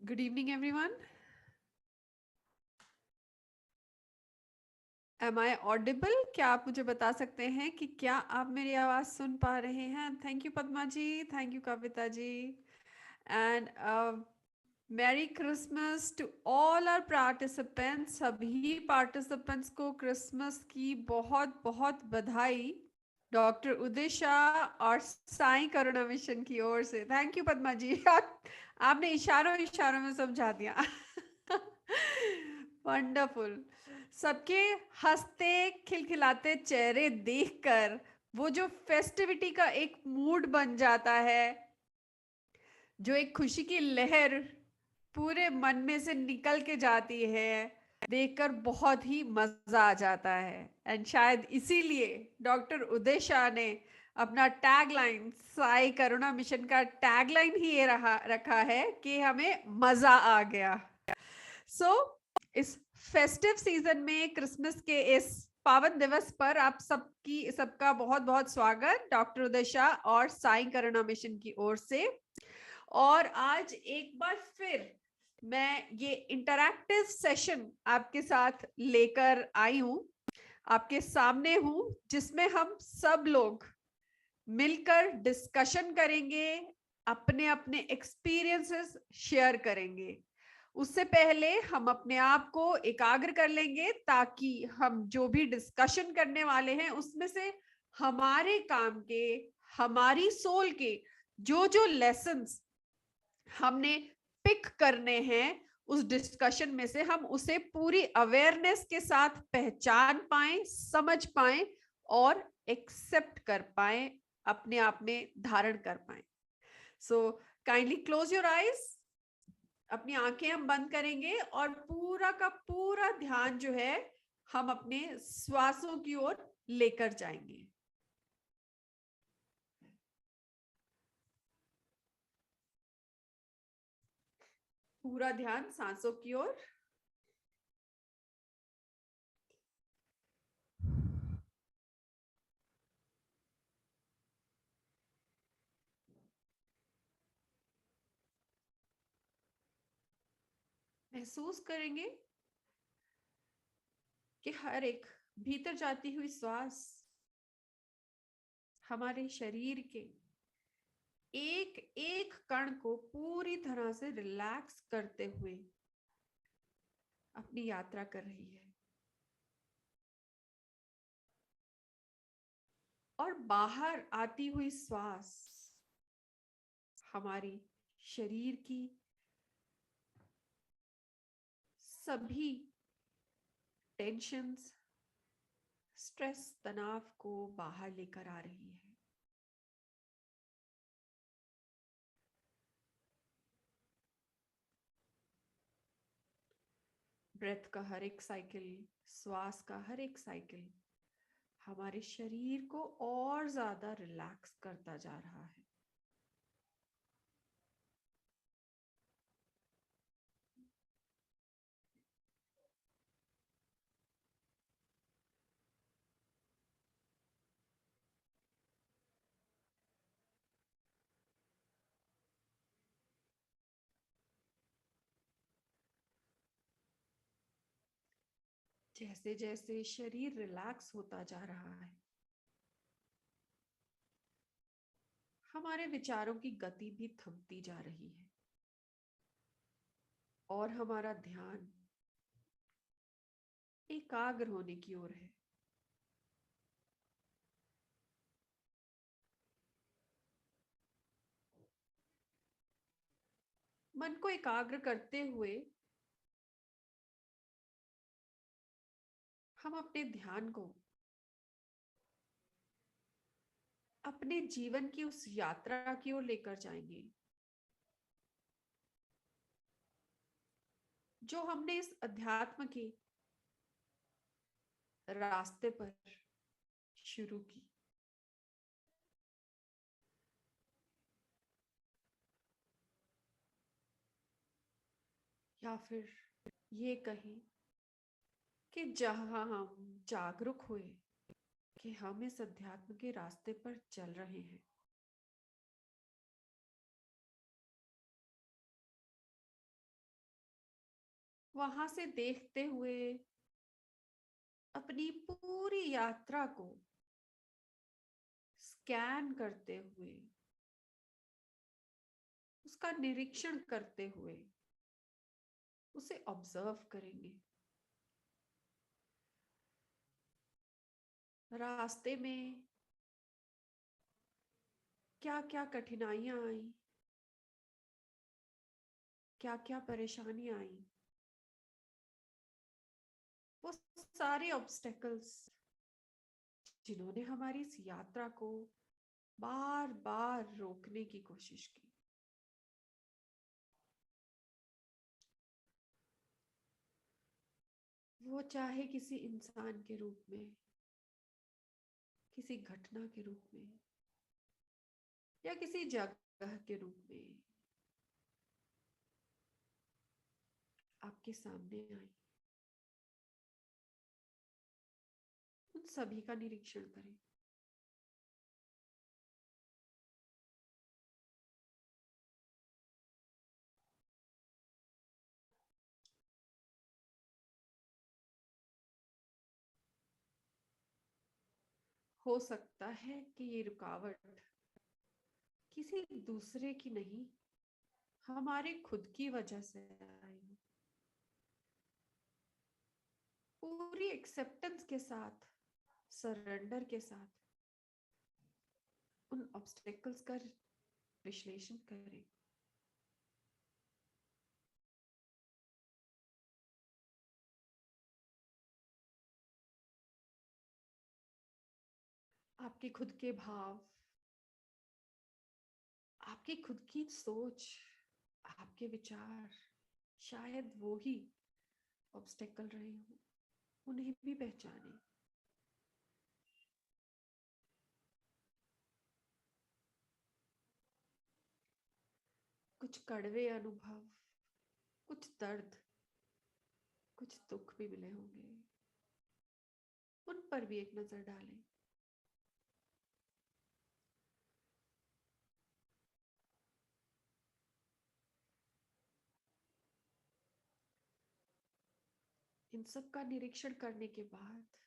Good evening, everyone. Am I audible? क्या आप मुझे बता सकते हैं कि क्या आप मेरी आवाज सुन पा रहे हैं? Thank you, Padma ji. Thank you, Kavita ji. And Merry Christmas to all our participants. सभी participants को Christmas की बहुत बहुत बधाई. डॉक्टर उदय शाह और साई करुणा मिशन की ओर से. थैंक यू पद्मा जी. आपने इशारों इशारों में समझा दिया. वंडरफुल. सबके हंसते खिलखिलाते चेहरे देखकर वो जो फेस्टिविटी का एक मूड बन जाता है, जो एक खुशी की लहर पूरे मन में से निकल के जाती है, देखकर बहुत ही मजा आ जाता है. एंड शायद इसीलिए डॉक्टर उदय शाह ने अपना टैगलाइन, साई करुणा मिशन का टैगलाइन ही ये रखा है कि हमें मजा आ गया. सो इस फेस्टिव सीजन में क्रिसमस के इस पावन दिवस पर आप सबका बहुत बहुत स्वागत डॉक्टर उदय शाह और साई करुणा मिशन की ओर से. और आज एक बार फिर मैं ये इंटरैक्टिव सेशन आपके साथ लेकर आई हूं, आपके सामने हूं, जिसमें हम सब लोग मिलकर डिस्कशन करेंगे, अपने अपने एक्सपीरियंसेस शेयर करेंगे. उससे पहले हम अपने आप को एकाग्र कर लेंगे ताकि हम जो भी डिस्कशन करने वाले हैं उसमें से हमारे काम के, हमारी सोल के जो जो लेसन्स हमने पिक करने हैं उस डिस्कशन में से हम उसे पूरी अवेयरनेस के साथ पहचान पाएं, समझ पाएं और एक्सेप्ट कर पाएं, अपने आप में धारण कर पाएं. So kindly close your eyes. अपनी आंखें हम बंद करेंगे और पूरा का पूरा ध्यान जो है हम अपने श्वासों की ओर लेकर जाएंगे. पूरा ध्यान सांसों की ओर. महसूस करेंगे कि हर एक भीतर जाती हुई श्वास हमारे शरीर के एक एक कण को पूरी तरह से रिलैक्स करते हुए अपनी यात्रा कर रही है. और बाहर आती हुई श्वास हमारी शरीर की सभी टेंशन्स, स्ट्रेस, तनाव को बाहर लेकर आ रही है. ब्रेथ का हर एक साइकिल, श्वास का हर एक साइकिल हमारे शरीर को और ज्यादा रिलैक्स करता जा रहा है. जैसे जैसे शरीर रिलैक्स होता जा रहा है, हमारे विचारों की गति भी थमती जा रही है और हमारा ध्यान एकाग्र होने की ओर है. मन को एकाग्र करते हुए हम अपने ध्यान को अपने जीवन की उस यात्रा की ओर लेकर जाएंगे जो हमने इस अध्यात्म के रास्ते पर शुरू की. या फिर ये कहें कि जहां हम जागरूक हुए कि हम इस अध्यात्म के रास्ते पर चल रहे हैं, वहां से देखते हुए अपनी पूरी यात्रा को स्कैन करते हुए, उसका निरीक्षण करते हुए उसे ऑब्जर्व करेंगे। रास्ते में क्या क्या कठिनाइयां आई, क्या क्या परेशानियां आई, वो सारे ऑब्स्टेकल्स जिन्होंने हमारी इस यात्रा को बार बार रोकने की कोशिश की, वो चाहे किसी इंसान के रूप में, किसी घटना के रूप में, या किसी जगह के रूप में आपके सामने आई, उन सभी का निरीक्षण करें। हो सकता है कि ये रुकावट किसी दूसरे की नहीं, हमारे खुद की वजह से आई हो। पूरी एक्सेप्टेंस के साथ, सरेंडर के साथ उन ऑब्स्टेकल्स का विश्लेषण करें। आपके खुद के भाव, आपकी खुद की सोच, आपके विचार शायद वो ही ऑब्स्टेकल रहे हो, उन्हें भी पहचाने। कुछ कड़वे अनुभव, कुछ दर्द, कुछ दुख भी मिले होंगे, उन पर भी एक नजर डालें। इन सब का निरीक्षण करने के बाद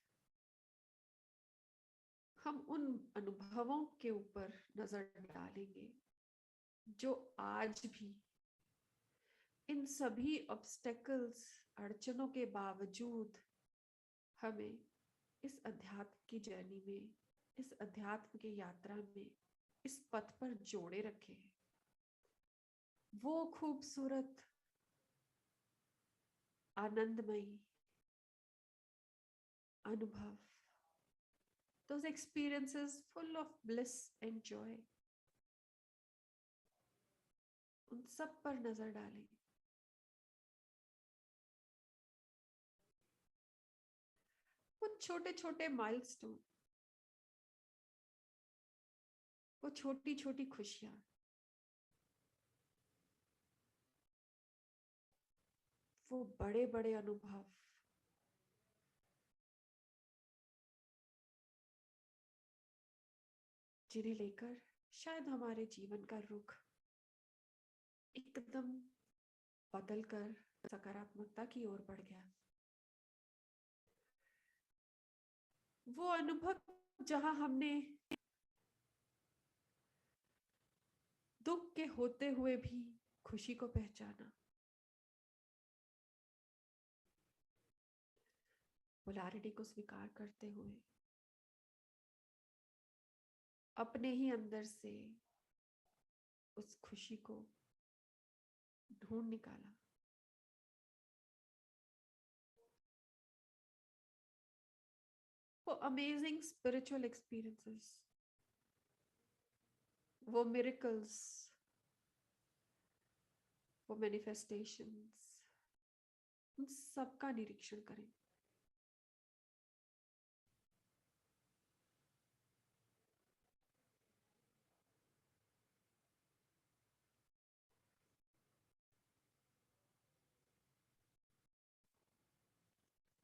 हम उन अनुभवों के ऊपर नजर डालेंगे जो आज भी इन सभी ऑब्स्टेकल्स, अड़चनों के बावजूद हमें इस अध्यात्म की जर्नी में, इस अध्यात्म की यात्रा में, इस पथ पर जोड़े रखे हैं। वो खूबसूरत, आनंदमयी अनुभव, those experiences full of bliss and joy, उन सब पर नजर डालें। वो छोटे छोटे माइलस्टोन, वो छोटी छोटी खुशियां, वो बड़े बड़े अनुभव जिन्हें लेकर शायद हमारे जीवन का रुख एकदम बदल कर सकारात्मकता की ओर बढ़ गया। वो अनुभव जहां हमने दुख के होते हुए भी खुशी को पहचाना, पोलैरिटी को स्वीकार करते हुए अपने ही अंदर से उस खुशी को ढूंढ निकाला। वो अमेजिंग स्पिरिचुअल एक्सपीरियंसेस, वो मिरेकल्स, वो मैनिफेस्टेशंस, उन सब का निरीक्षण करें।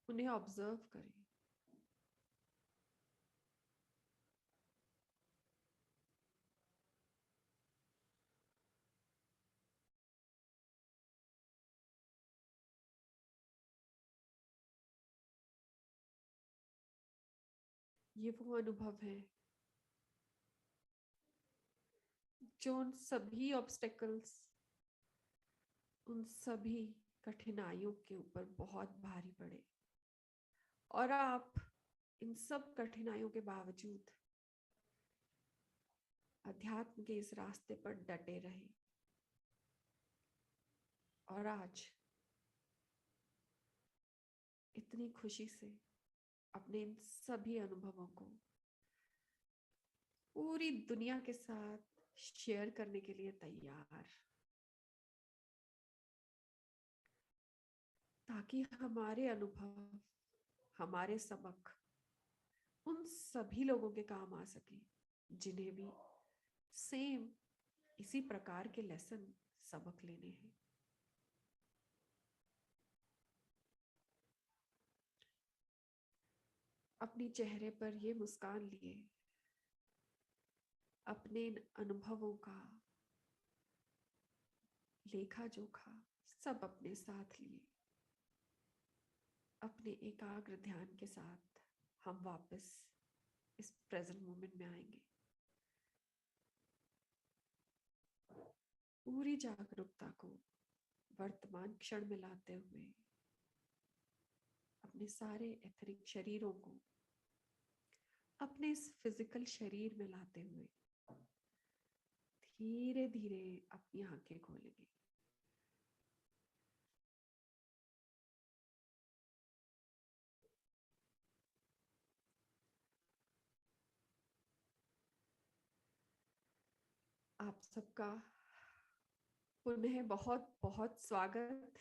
उन्हें ऑब्जर्व करें। ये वो अनुभव है जो उन सभी ऑब्स्टेकल्स, उन सभी कठिनाइयों के ऊपर बहुत भारी पड़े, और आप इन सब कठिनाइयों के बावजूद अध्यात्म के इस रास्ते पर डटे रहे, और आज इतनी खुशी से अपने इन सभी अनुभवों को पूरी दुनिया के साथ शेयर करने के लिए तैयार, ताकि हमारे अनुभव, हमारे सबक उन सभी लोगों के काम आ सके जिन्हें भी सेम इसी प्रकार के लेसन, सबक लेने हैं। अपने चेहरे पर ये मुस्कान लिए, अपने इन अनुभवों का लेखा जोखा सब अपने साथ लिए, अपने एकाग्र ध्यान के साथ हम वापस इस प्रेजेंट मोमेंट में आएंगे। पूरी जागरूकता को वर्तमान क्षण में लाते हुए अपने सारे एथरिक शरीरों को अपने इस फिजिकल शरीर में लाते हुए धीरे धीरे अपनी आंखें खोलेंगे। आप सबका पुनः बहुत बहुत स्वागत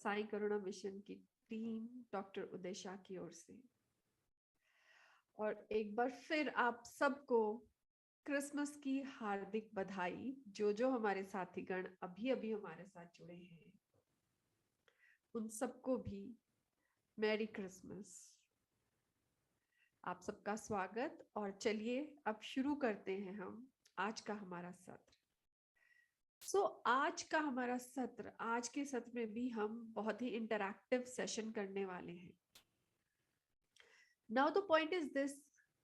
साई करुणा मिशन की टीम डॉक्टर उदय शाह की ओर से, और एक बार फिर आप सबको क्रिसमस की हार्दिक बधाई। जो हमारे साथीगण अभी अभी हमारे साथ जुड़े हैं उन सबको भी मैरी क्रिसमस। आप सबका स्वागत, और चलिए अब शुरू करते हैं हम आज का हमारा सत्र। आज का हमारा सत्र, आज के सत्र में भी हम बहुत ही इंटरैक्टिव सेशन करने वाले हैं। Now the point is this,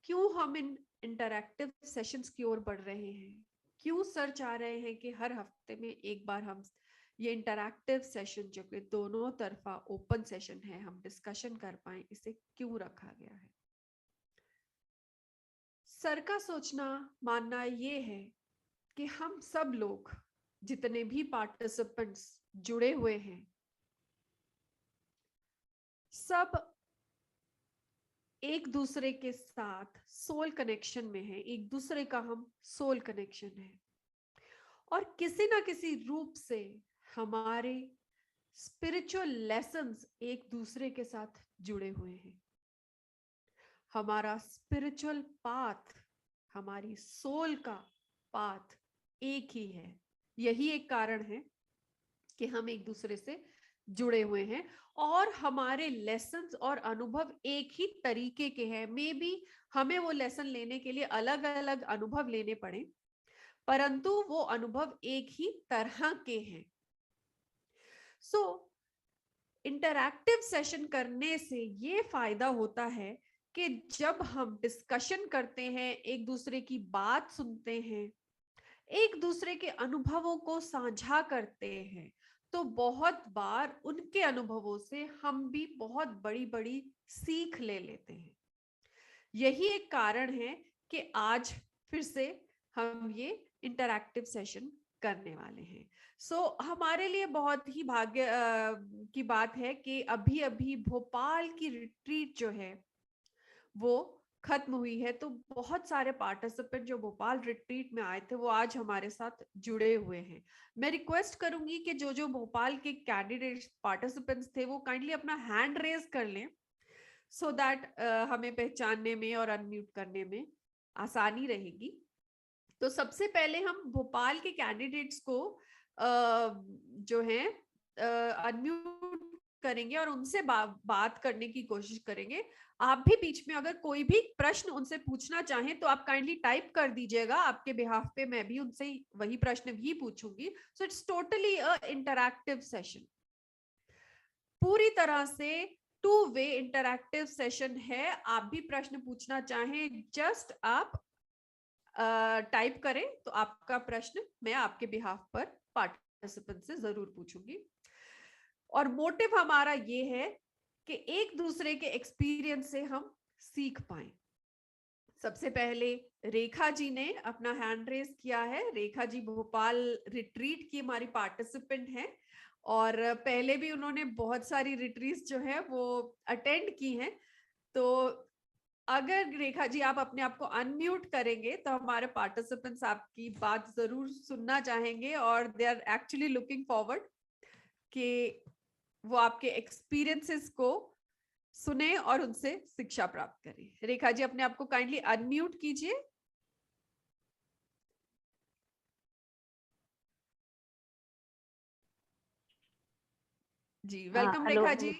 क्यों हम इन इंटरैक्टिव सेशंस की ओर बढ़ रहे हैं, क्यों सर चाह रहे हैं कि हर हफ्ते में एक बार हम ये इंटरैक्टिव सेशन जो कि दोनों तरफा ओपन सेशन है हम डिस्कशन कर पाए, इसे क्यों रखा गया है। सर का सोचना मानना ये है कि हम सब लोग जितने भी पार्टिसिपेंट्स जुड़े हुए हैं सब एक दूसरे के साथ सोल कनेक्शन में है, एक दूसरे का हम सोल कनेक्शन है, और किसी ना किसी रूप से हमारे स्पिरिचुअल लेसन्स एक दूसरे के साथ जुड़े हुए हैं। हमारा स्पिरिचुअल पाथ, हमारी सोल का पाथ एक ही है। यही एक कारण है कि हम एक दूसरे से जुड़े हुए हैं, और हमारे लेसन्स और अनुभव एक ही तरीके के हैं। मे बी हमें वो लेसन लेने के लिए अलग अलग अनुभव लेने पड़े, परंतु वो अनुभव एक ही तरह के हैं। सो इंटरैक्टिव सेशन करने से ये फायदा होता है कि जब हम डिस्कशन करते हैं, एक दूसरे की बात सुनते हैं, एक दूसरे के अनुभवों को साझा करते हैं, तो बहुत बार उनके अनुभवों से हम भी बहुत बड़ी बड़ी सीख ले लेते हैं। यही एक कारण है कि आज फिर से हम ये इंटरैक्टिव सेशन करने वाले हैं। हमारे लिए बहुत ही भाग्य की बात है कि अभी अभी भोपाल की रिट्रीट जो है वो खत्म हुई है, तो बहुत सारे पार्टिसिपेंट जो भोपाल रिट्रीट में आए थे वो आज हमारे साथ जुड़े हुए हैं। मैं रिक्वेस्ट करूंगी कि जो भोपाल के कैंडिडेट्स पार्टिसिपेंट्स थे वो काइंडली अपना हैंड रेज कर लें, सो दैट हमें पहचानने में और अनम्यूट करने में आसानी रहेगी। तो सबसे पहले हम भोपाल के कैंडिडेट्स को जो है अनम्यूट करेंगे और उनसे बात करने की कोशिश करेंगे। आप भी बीच में अगर कोई भी प्रश्न उनसे पूछना चाहें तो आप काइंडली टाइप कर दीजिएगा, आपके बिहाफ पे मैं भी उनसे वही प्रश्न भी पूछूंगी। It's totally a interactive session. पूरी तरह से टू वे इंटरैक्टिव सेशन है। आप भी प्रश्न पूछना चाहें, जस्ट आप टाइप करें तो आपका प्रश्न मैं आपके बिहाफ पर पार्टिसिपेंट से जरूर पूछूंगी। और मोटिव हमारा ये है कि एक दूसरे के एक्सपीरियंस से हम सीख पाए। सबसे पहले रेखा जी ने अपना हैंड रेज किया है। रेखा जी भोपाल रिट्रीट की हमारी पार्टिसिपेंट हैं और पहले भी उन्होंने बहुत सारी रिट्रीट्स जो है वो अटेंड की हैं। तो अगर रेखा जी आप अपने आप को अनम्यूट करेंगे तो हमारे पार्टिसिपेंट्स आपकी बात जरूर सुनना चाहेंगे और they are actually looking forward कि वो आपके एक्सपीरियंसेस को सुने और उनसे शिक्षा प्राप्त करें। रेखा जी अपने आप को काइंडली अनम्यूट कीजिए। जी वेलकम हेलो। रेखा जी।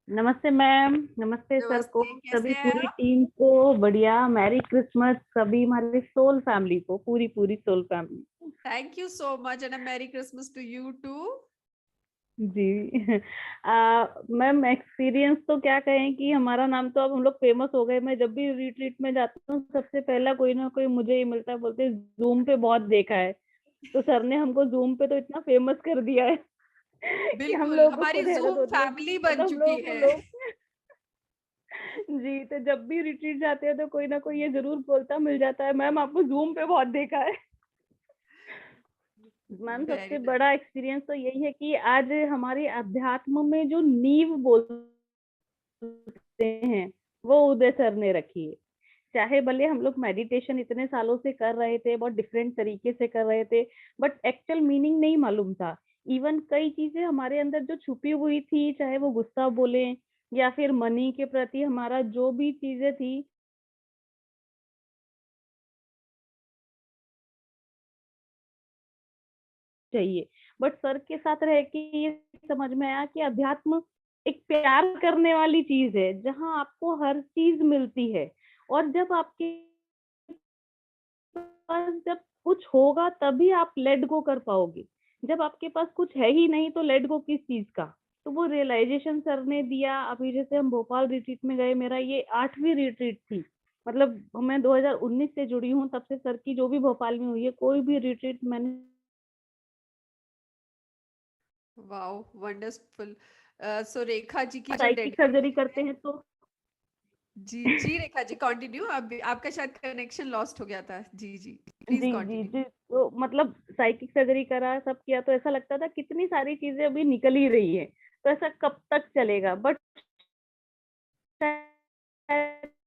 नमस्ते मैम, नमस्ते सर को, नमस्ते, कैसे सभी हैं पूरी आप? टीम को। बढ़िया, मैरी क्रिसमस सभी हमारे सोल फैमिली को, पूरी पूरी soul family. Thank you so much and a merry Christmas to you too. जी। मैम एक्सपीरियंस तो क्या कहें कि हमारा नाम तो अब हम लोग फेमस हो गए। मैं जब भी रिट्रीट में जाती हूँ सबसे पहला कोई ना कोई मुझे ही मिलता है, बोलते हैं जूम पे बहुत देखा है। तो सर ने हमको जूम पे तो इतना फेमस कर दिया है कि हम बिल्कुल लोगों को हमारी खुद हैरत जूम होती है। फैमिली बन मतलब हम चुकी लोगों को है। लोग जी, तो जब भी रिट्रीट जाते हैं तो कोई ना कोई ये जरूर बोलता मिल जाता है, मैम आपको जूम पे बहुत देखा है। मैम वेरी सबसे नाइस। बड़ा एक्सपीरियंस तो यही है कि आज हमारे अध्यात्म में जो नींव बोलते हैं वो उदय सर ने रखी है। चाहे भले हम लोग मेडिटेशन इतने सालों से कर रहे थे, बहुत डिफरेंट तरीके से कर रहे थे, बट एक्चुअल मीनिंग नहीं मालूम था। इवन कई चीजें हमारे अंदर जो छुपी हुई थी, चाहे वो गुस्सा बोले या फिर मनी के प्रति हमारा जो भी चीजें थी, चाहिए। बट सर के साथ रह के ये समझ में आया कि अध्यात्म एक प्यार करने वाली चीज है, जहाँ आपको हर चीज मिलती है। और जब आपके पास जब कुछ होगा तभी आप लेट गो कर पाओगे। जब आपके पास कुछ है ही नहीं तो लेट गो किस चीज का। तो वो रियलाइजेशन सर ने दिया। अभी जैसे हम भोपाल रिट्रीट में गए, मेरा ये 8वीं रिट्रीट थी। मतलब मैं 2019 से जुड़ी हूँ, तब से सर की जो भी भोपाल में हुई है, कोई भी रिट्रीट मैंने वाओ वंडरफुल। सो रेखा जी की जो साइकिक सर्जरी डेडिकेशन करते है। हैं तो जी जी रेखा जी कंटिन्यू। अब आपका शायद कनेक्शन लॉस्ट हो गया था। जी जी प्लीज जी जी कंटिन्यू। जी, तो मतलब साइकिक सर्जरी करा, सब किया, तो ऐसा लगता था कितनी सारी चीजें अभी निकल ही रही है, तो ऐसा कब तक चलेगा। बट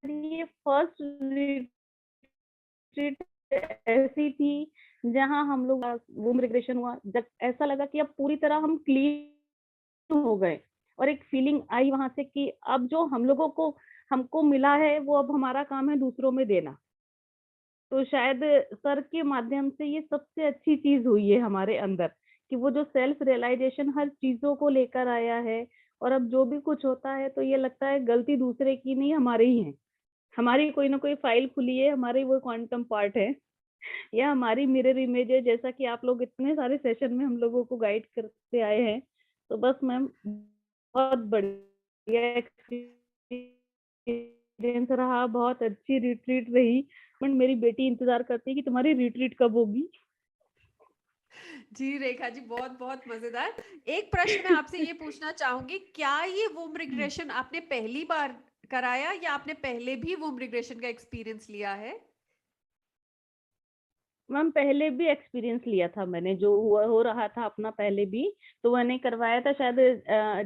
ये फर्स्ट रिट्रीट ऐसी थी जहां हम लोग वूम रिग्रेशन हुआ, जब ऐसा लगा कि अब पूरी तरह हम क्लीन हो गए। और एक फीलिंग आई वहां से कि अब जो हम लोगों को हमको मिला है वो अब हमारा काम है दूसरों में देना। तो शायद सर के माध्यम से ये सबसे अच्छी चीज हुई है हमारे अंदर, कि वो जो सेल्फ रियलाइजेशन हर चीजों को लेकर आया है। और अब जो भी कुछ होता है तो ये लगता है गलती दूसरे की नहीं, हमारी ही है। हमारी कोई ना कोई फाइल खुली है, हमारी वो क्वांटम पार्ट है, या हमारी मिरर इमेज है, जैसा कि आप लोग इतने सारे सेशन में हम लोगों को गाइड करते आए हैं। तो बस मैम बहुत बढ़िया एक्सपीरियंस रहा, बहुत अच्छी रिट्रीट रही। बट मेरी बेटी इंतजार करती है कि तुम्हारी रिट्रीट कब होगी। जी रेखा जी बहुत बहुत मजेदार। एक प्रश्न मैं आपसे ये पूछना चाहूंगी, क्या ये वूम रिग्रेशन आपने पहली बार कराया या आपने पहले भी वूम रिग्रेशन का एक्सपीरियंस लिया है? मैम पहले भी एक्सपीरियंस लिया था मैंने, जो हुआ हो रहा था अपना पहले भी। तो मैंने करवाया था शायद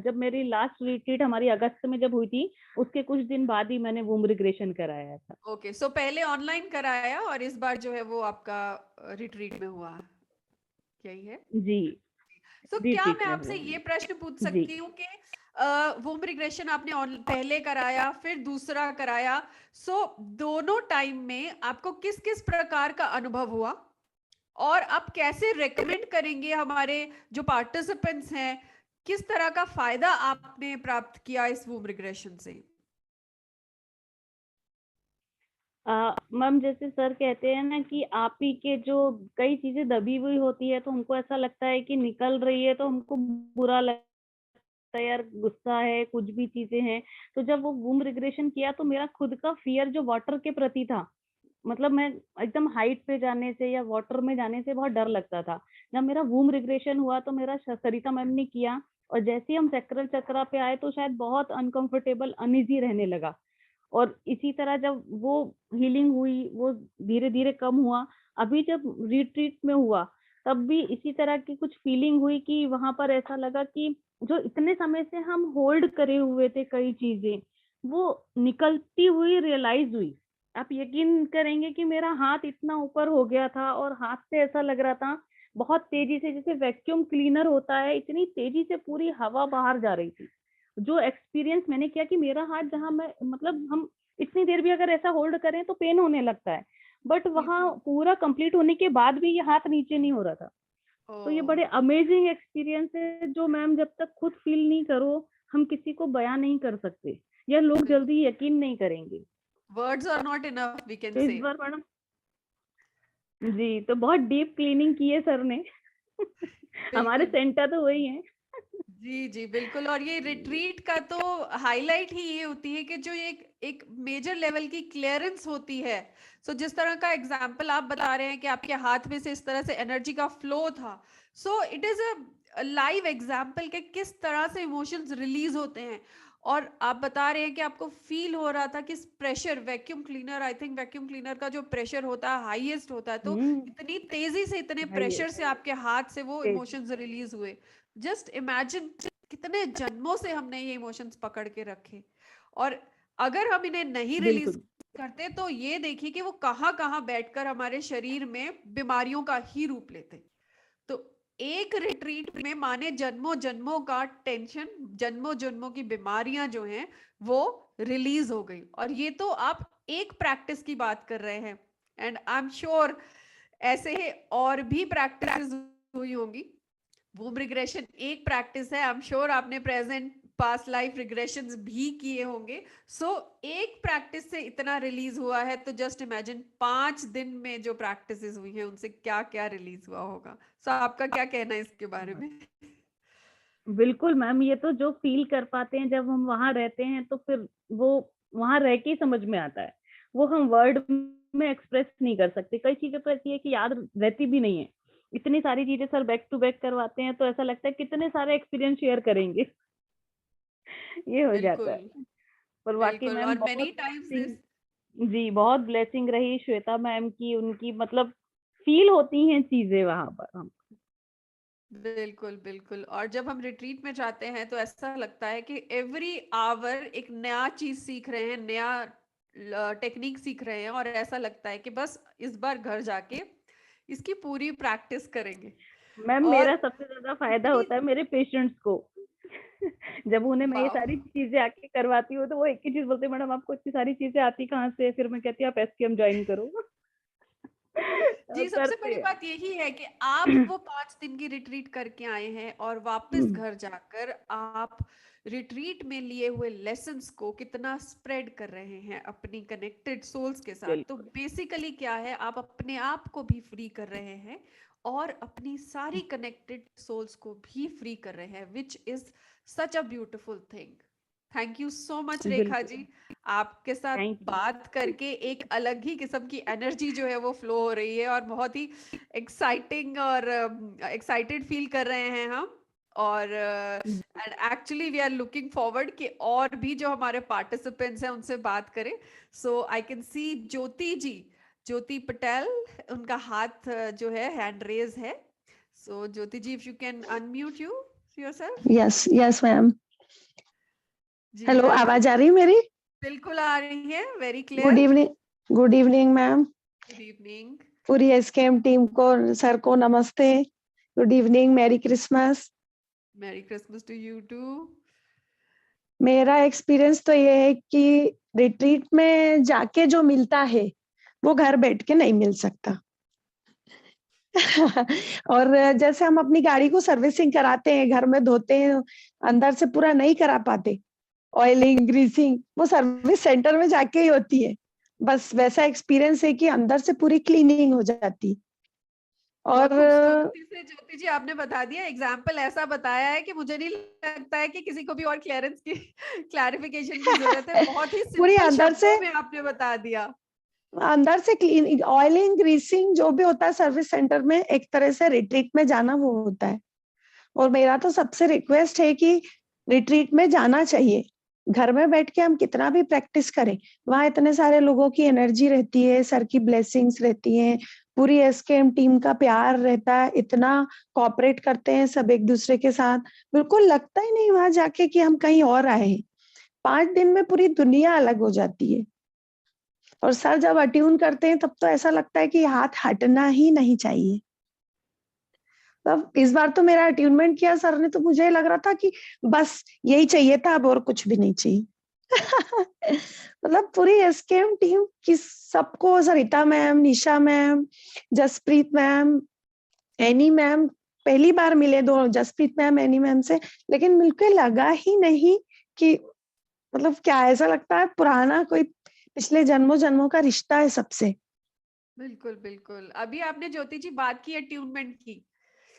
जब मेरी लास्ट रिट्रीट हमारी अगस्त में जब हुई थी, उसके कुछ दिन बाद ही मैंने वूम रिग्रेशन कराया था। ओके सो पहले ऑनलाइन कराया और इस बार जो है वो आपका रिट्रीट में हुआ, यही है? जी, तो क्या रिट्रीट मैं में आपसे हुआ। ये प्रश्न पूछ जी। सकती हूँ कि वोम रिग्रेशन आपने पहले कराया फिर दूसरा कराया, सो दोनों टाइम में आपको किस किस प्रकार का अनुभव हुआ और आप कैसे रेकमेंड करेंगे हमारे जो पार्टिसिपेंट्स हैं, किस तरह का फायदा आपने प्राप्त किया इस वोम रिग्रेशन से? मैम जैसे सर कहते हैं ना कि आप ही के जो कई चीजें दबी हुई होती है, तो हमको ऐसा लगता है कि निकल रही है तो हमको बुरा लगता लगता है यार गुस्सा है, कुछ भी चीजें हैं। तो जब वो वूम रिग्रेशन किया तो मेरा खुद का फियर जो वाटर के प्रति था, मतलब मैं एकदम हाइट पे जाने से या वाटर में जाने से बहुत डर लगता था। जब मेरा वूम रिग्रेशन हुआ तो मेरा सरिता मैम ने किया, और जैसे ही हम चक्र चक्रा पे आए तो शायद बहुत अनकंफर्टेबल अनईजी रहने लगा। और इसी तरह जब वो हीलिंग हुई, वो धीरे धीरे कम हुआ। अभी जब रिट्रीट में हुआ तब भी इसी तरह की कुछ फीलिंग हुई कि वहां पर ऐसा लगा कि जो इतने समय से हम होल्ड करे हुए थे कई चीजें, वो निकलती हुई रियलाइज हुई। आप यकीन करेंगे कि मेरा हाथ इतना ऊपर हो गया था और हाथ से ऐसा लग रहा था बहुत तेजी से, जैसे वैक्यूम क्लीनर होता है, इतनी तेजी से पूरी हवा बाहर जा रही थी। जो एक्सपीरियंस मैंने किया कि मेरा हाथ जहां मैं, मतलब हम इतनी देर भी अगर ऐसा होल्ड करें तो पेन होने लगता है, बट वहां बिल्कुल। पूरा कंप्लीट होने के बाद भी ये हाथ नीचे नहीं हो रहा था। ओ। तो ये बड़े अमेजिंग एक्सपीरियंस है जो मैम जब तक खुद फील नहीं करो हम किसी को बयां नहीं कर सकते, या लोग जल्दी यकीन नहीं करेंगे। Words are not enough, we can तो इस से। बार मैडम जी, तो बहुत डीप क्लीनिंग की है सर ने। हमारे बिल्कुल। सेंटर तो वही है। जी जी बिल्कुल। और ये रिट्रीट का तो हाईलाइट ही ये होती है कि जो एक एक मेजर लेवल की क्लियरेंस होती है। सो जिस तरह का एग्जांपल आप बता रहे हैं कि आपके हाथ में से इस तरह से एनर्जी का फ्लो था, so it is a live example के किस तरह से इमोशंस रिलीज होते हैं। और आप बता रहे हैं कि आपको फील हो रहा था कि pressure, vacuum cleaner, I think vacuum cleaner का जो प्रेशर होता है हाईएस्ट होता है, तो हम्म। इतनी तेजी से, इतने हाईएस्ट प्रेशर से आपके हाथ से वो स्टेज। इमोशंस रिलीज हुए। जस्ट इमेजिन कितने जन्मों से हमने ये इमोशंस पकड़ के रखे, और अगर हम इन्हें नहीं रिलीज बिल्कुल। करते तो ये देखिए कि वो कहाँ कहाँ बैठकर हमारे शरीर में बीमारियों का ही रूप लेते। तो एक रिट्रीट में माने जन्मों जन्मों का टेंशन, जन्मों जन्मों की बीमारियां जो हैं वो रिलीज हो गई। और ये तो आप एक प्रैक्टिस की बात कर रहे हैं, एंड आई एम श्योर ऐसे ही और भी प्रैक्टिस हुई होंगी। वूम रिग्रेशन एक प्रैक्टिस है, आई एम श्योर आपने प्रेजेंट पास्ट लाइफ रिग्रेशंस भी किए होंगे। सो एक प्रैक्टिस से इतना रिलीज हुआ है, तो जस्ट इमेजिन 5 दिन में जो प्रैक्टिसेस हुई हैं उनसे क्या क्या रिलीज हुआ होगा। सो आपका क्या कहना है इसके बारे में? बिल्कुल मैम, ये तो जो फील कर पाते हैं जब हम वहां रहते हैं तो फिर वो वहां रह के ही समझ में आता है। वो हम वर्ड में एक्सप्रेस नहीं कर सकते। कई चीजें तो ऐसी है कि याद रहती भी नहीं है। इतनी सारी चीजें सर बैक टू बैक करवाते हैं तो ऐसा लगता है कितने सारे एक्सपीरियंस शेयर करेंगे। ये हो जाता बिल्कुल। है। पर वाकई बिल्कुल। मैम और बहुत मेनी टाइम्स ब्लेसिंग। दिस। जी, बहुत ब्लेसिंग रही श्वेता मैम की, उनकी मतलब फील होती हैं चीजें वहां पर हम। बिल्कुल बिल्कुल। और जब हम रिट्रीट में जाते हैं तो ऐसा लगता है कि एवरी आवर एक नया चीज सीख रहे हैं, नया टेक्निक सीख रहे हैं, और ऐसा लगता है कि बस इस बार घर जाके इसकी पूरी प्रैक्टिस करेंगे। मैम और मेरा सबसे ज्यादा फायदा इतनी होता है मेरे पेशेंट्स को। जब उन्हें मैं ये वाह। सारी चीजें आके करवाती हूँ तो वो एक ही चीज बोलते हैं, मैडम आपको इतनी सारी चीजें आती कहाँ से? फिर मैं कहती हूँ आप एसकेएम ज्वाइन करो। जी, अब सबसे करते बड़ी हैं। बात यही है कि आप वो 5 दिन की रिट्रीट करके आए हैं, और वापस घर जाकर आप रिट्रीट में लिए हुए लेसन्स को कितना स्प्रेड कर रहे हैं अपनी कनेक्टेड सोल्स के साथ। तो बिल्कुल। बेसिकली क्या है, आप अपने आप को भी फ्री कर रहे हैं और अपनी सारी कनेक्टेड सोल्स को भी फ्री कर रहे हैं, which is such a beautiful thing. Thank you so much Rekha बिल्कुल। जी। आपके साथ थैंक यू। बात करके एक अलग ही किस्म की एनर्जी जो है वो फ्लो हो रही है, और बहुत ही एक्साइटिंग और एक्साइटेड फील कर रहे हैं हम। और and actually we are looking forward कि और भी जो हमारे पार्टिसिपेंट्स हैं उनसे बात करें। सो आई कैन सी ज्योति जी, ज्योति पटेल, उनका हाथ जो है हैंड रेज है। So Jyoti ji, if you can unmute yourself. Yes yes ma'am. जी हेलो, मैम। आवाज आ रही है मेरी? बिल्कुल आ रही है, very good clear. Evening. Good evening ma'am. Good evening. पूरी एसकेएम टीम को, सर को नमस्ते। Good evening, merry Christmas. Merry Christmas to you too. मेरा एक्सपीरियंस तो ये है कि रिट्रीट में जाके जो मिलता है वो घर बैठ के नहीं मिल सकता। और जैसे हम अपनी गाड़ी को सर्विसिंग कराते हैं, घर में धोते हैं, अंदर से पूरा नहीं करा पाते, ऑयलिंग ग्रीसिंग वो सर्विस सेंटर में जाके ही होती है। बस वैसा एक्सपीरियंस है कि अंदर से पूरी क्लीनिंग हो जाती। बहुत और खूबसूरती से ज्योति जी आपने बता दिया, एग्जाम्पल ऐसा बताया है कि मुझे नहीं लगता है कि किसी को भी और क्लियरेंस की क्लैरिफिकेशन की जरूरत है। बहुत ही पूरी सिंपल अंदर से शब्दों में आपने बता दिया। क्लीन ऑयलिंग ग्रीसिंग जो भी होता है सर्विस सेंटर में, एक तरह से रिट्रीट में जाना वो होता है। और मेरा तो सबसे रिक्वेस्ट है कि रिट्रीट में जाना चाहिए। घर में बैठ के हम कितना भी प्रैक्टिस करें, वहां इतने सारे लोगों की एनर्जी रहती है, सर की ब्लेसिंग्स रहती हैं, पूरी एसकेएम टीम का प्यार रहता है, इतना कोऑपरेट करते हैं सब एक दूसरे के साथ, बिल्कुल लगता ही नहीं वहां जाके कि हम कहीं और आए हैं। 5 दिन में पूरी दुनिया अलग हो जाती है। और सर जब अट्यून करते हैं तब तो ऐसा लगता है कि हाथ हटना ही नहीं चाहिए। तब इस बार तो मेरा अट्यूनमेंट किया सर ने, तो मुझे लग रहा था कि बस यही चाहिए था, अब और कुछ भी नहीं चाहिए। मतलब पूरी एसकेएम टीम की सबको, Sarita ma'am, Nisha ma'am, Jaspreet ma'am, Annie ma'am, पहली बार मिले दो जसप्रीत मैम एनी मैम से, लेकिन मिलके लगा ही नहीं कि मतलब क्या, ऐसा लगता है पुराना कोई पिछले जन्मों जन्मों का रिश्ता है सबसे। बिल्कुल बिल्कुल। अभी आपने ज्योति जी बात की अट्यूनमेंट की,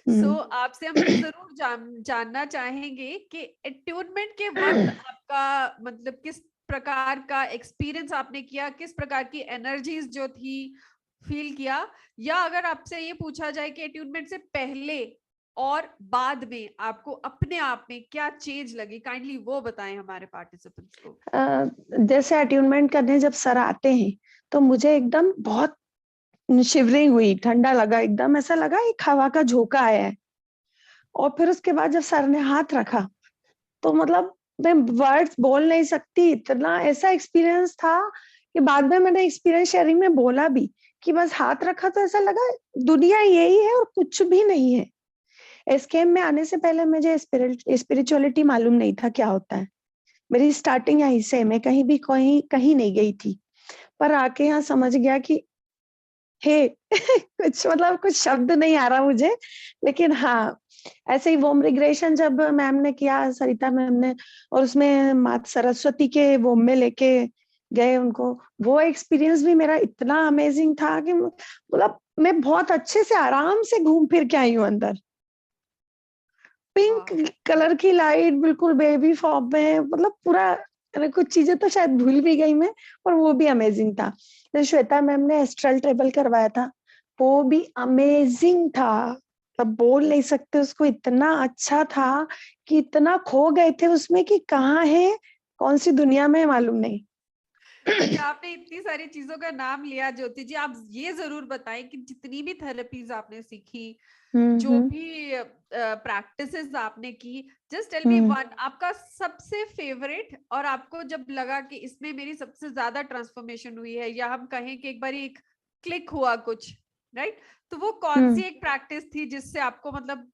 हम्म। आपसे हम ये जरूर जानना चाहेंगे कि अट्यूनमेंट के वक्त आपका मतलब किस प्रकार का एक्सपीरियंस आपने किया, किस प्रकार की एनर्जीज जो थी फील किया, या अगर आपसे ये पूछा जाए कि अट्यूनमेंट से पहले और बाद में आपको अपने आप में क्या चेंज लगी, काइंडली वो बताएं हमारे पार्टिसिपेंट्स को। जैसे अट्यूनमेंट करने जब सर आते हैं तो मुझे एकदम बहुत शिवरिंग हुई, ठंडा लगा, एकदम ऐसा लगा एक हवा का झोंका आया है। और फिर उसके बाद जब सर ने हाथ रखा तो मतलब मैं वर्ड्स बोल नहीं सकती, इतना ऐसा एक्सपीरियंस था कि बाद में मैंने एक्सपीरियंस शेयरिंग में बोला भी कि बस हाथ रखा तो ऐसा लगा दुनिया यही है और कुछ भी नहीं है। एसकेएम में आने से पहले मुझे स्पिरिचुअलिटी मालूम नहीं था क्या होता है। मेरी स्टार्टिंग यहीं से, मैं कहीं भी कहीं नहीं गई थी, पर आके यहाँ समझ गया कि हे कुछ मतलब कुछ शब्द नहीं आ रहा मुझे, लेकिन हाँ ऐसे ही वोम रिग्रेशन जब मैम ने किया, सरिता मैम ने, और उसमें माता सरस्वती के वोम में लेके गए उनको, वो एक्सपीरियंस भी मेरा इतना अमेजिंग था कि मतलब मैं बहुत अच्छे से आराम से घूम फिर के आई हूँ अंदर। पिंक कलर की लाइट बिल्कुल बेबी फॉर्म में, मतलब पूरा, कुछ चीजें तो शायद भूल भी गई मैं, पर वो भी अमेजिंग था। जैसे श्वेता मैम ने एस्ट्रल ट्रेवल करवाया था, वो भी अमेजिंग था, तब बोल नहीं सकते उसको, इतना अच्छा था कि इतना खो गए थे उसमें कि कहाँ है, कौन सी दुनिया में, मालूम नहीं। अच्छा, आपने इतनी सारी चीजों का नाम लिया ज्योति जी, आप ये जरूर बताएं कि जितनी भी थेरेपीज आपने सीखी, जो हम्म। भी प्रैक्टिसेस आपने की, जस्ट टेल मी हम्म। वन आपका सबसे फेवरेट, और आपको जब लगा कि इसमें मेरी सबसे ज्यादा ट्रांसफॉर्मेशन हुई है, या हम कहें कि एक बार एक क्लिक हुआ कुछ, राइट, तो वो कौन सी एक प्रैक्टिस थी जिससे आपको मतलब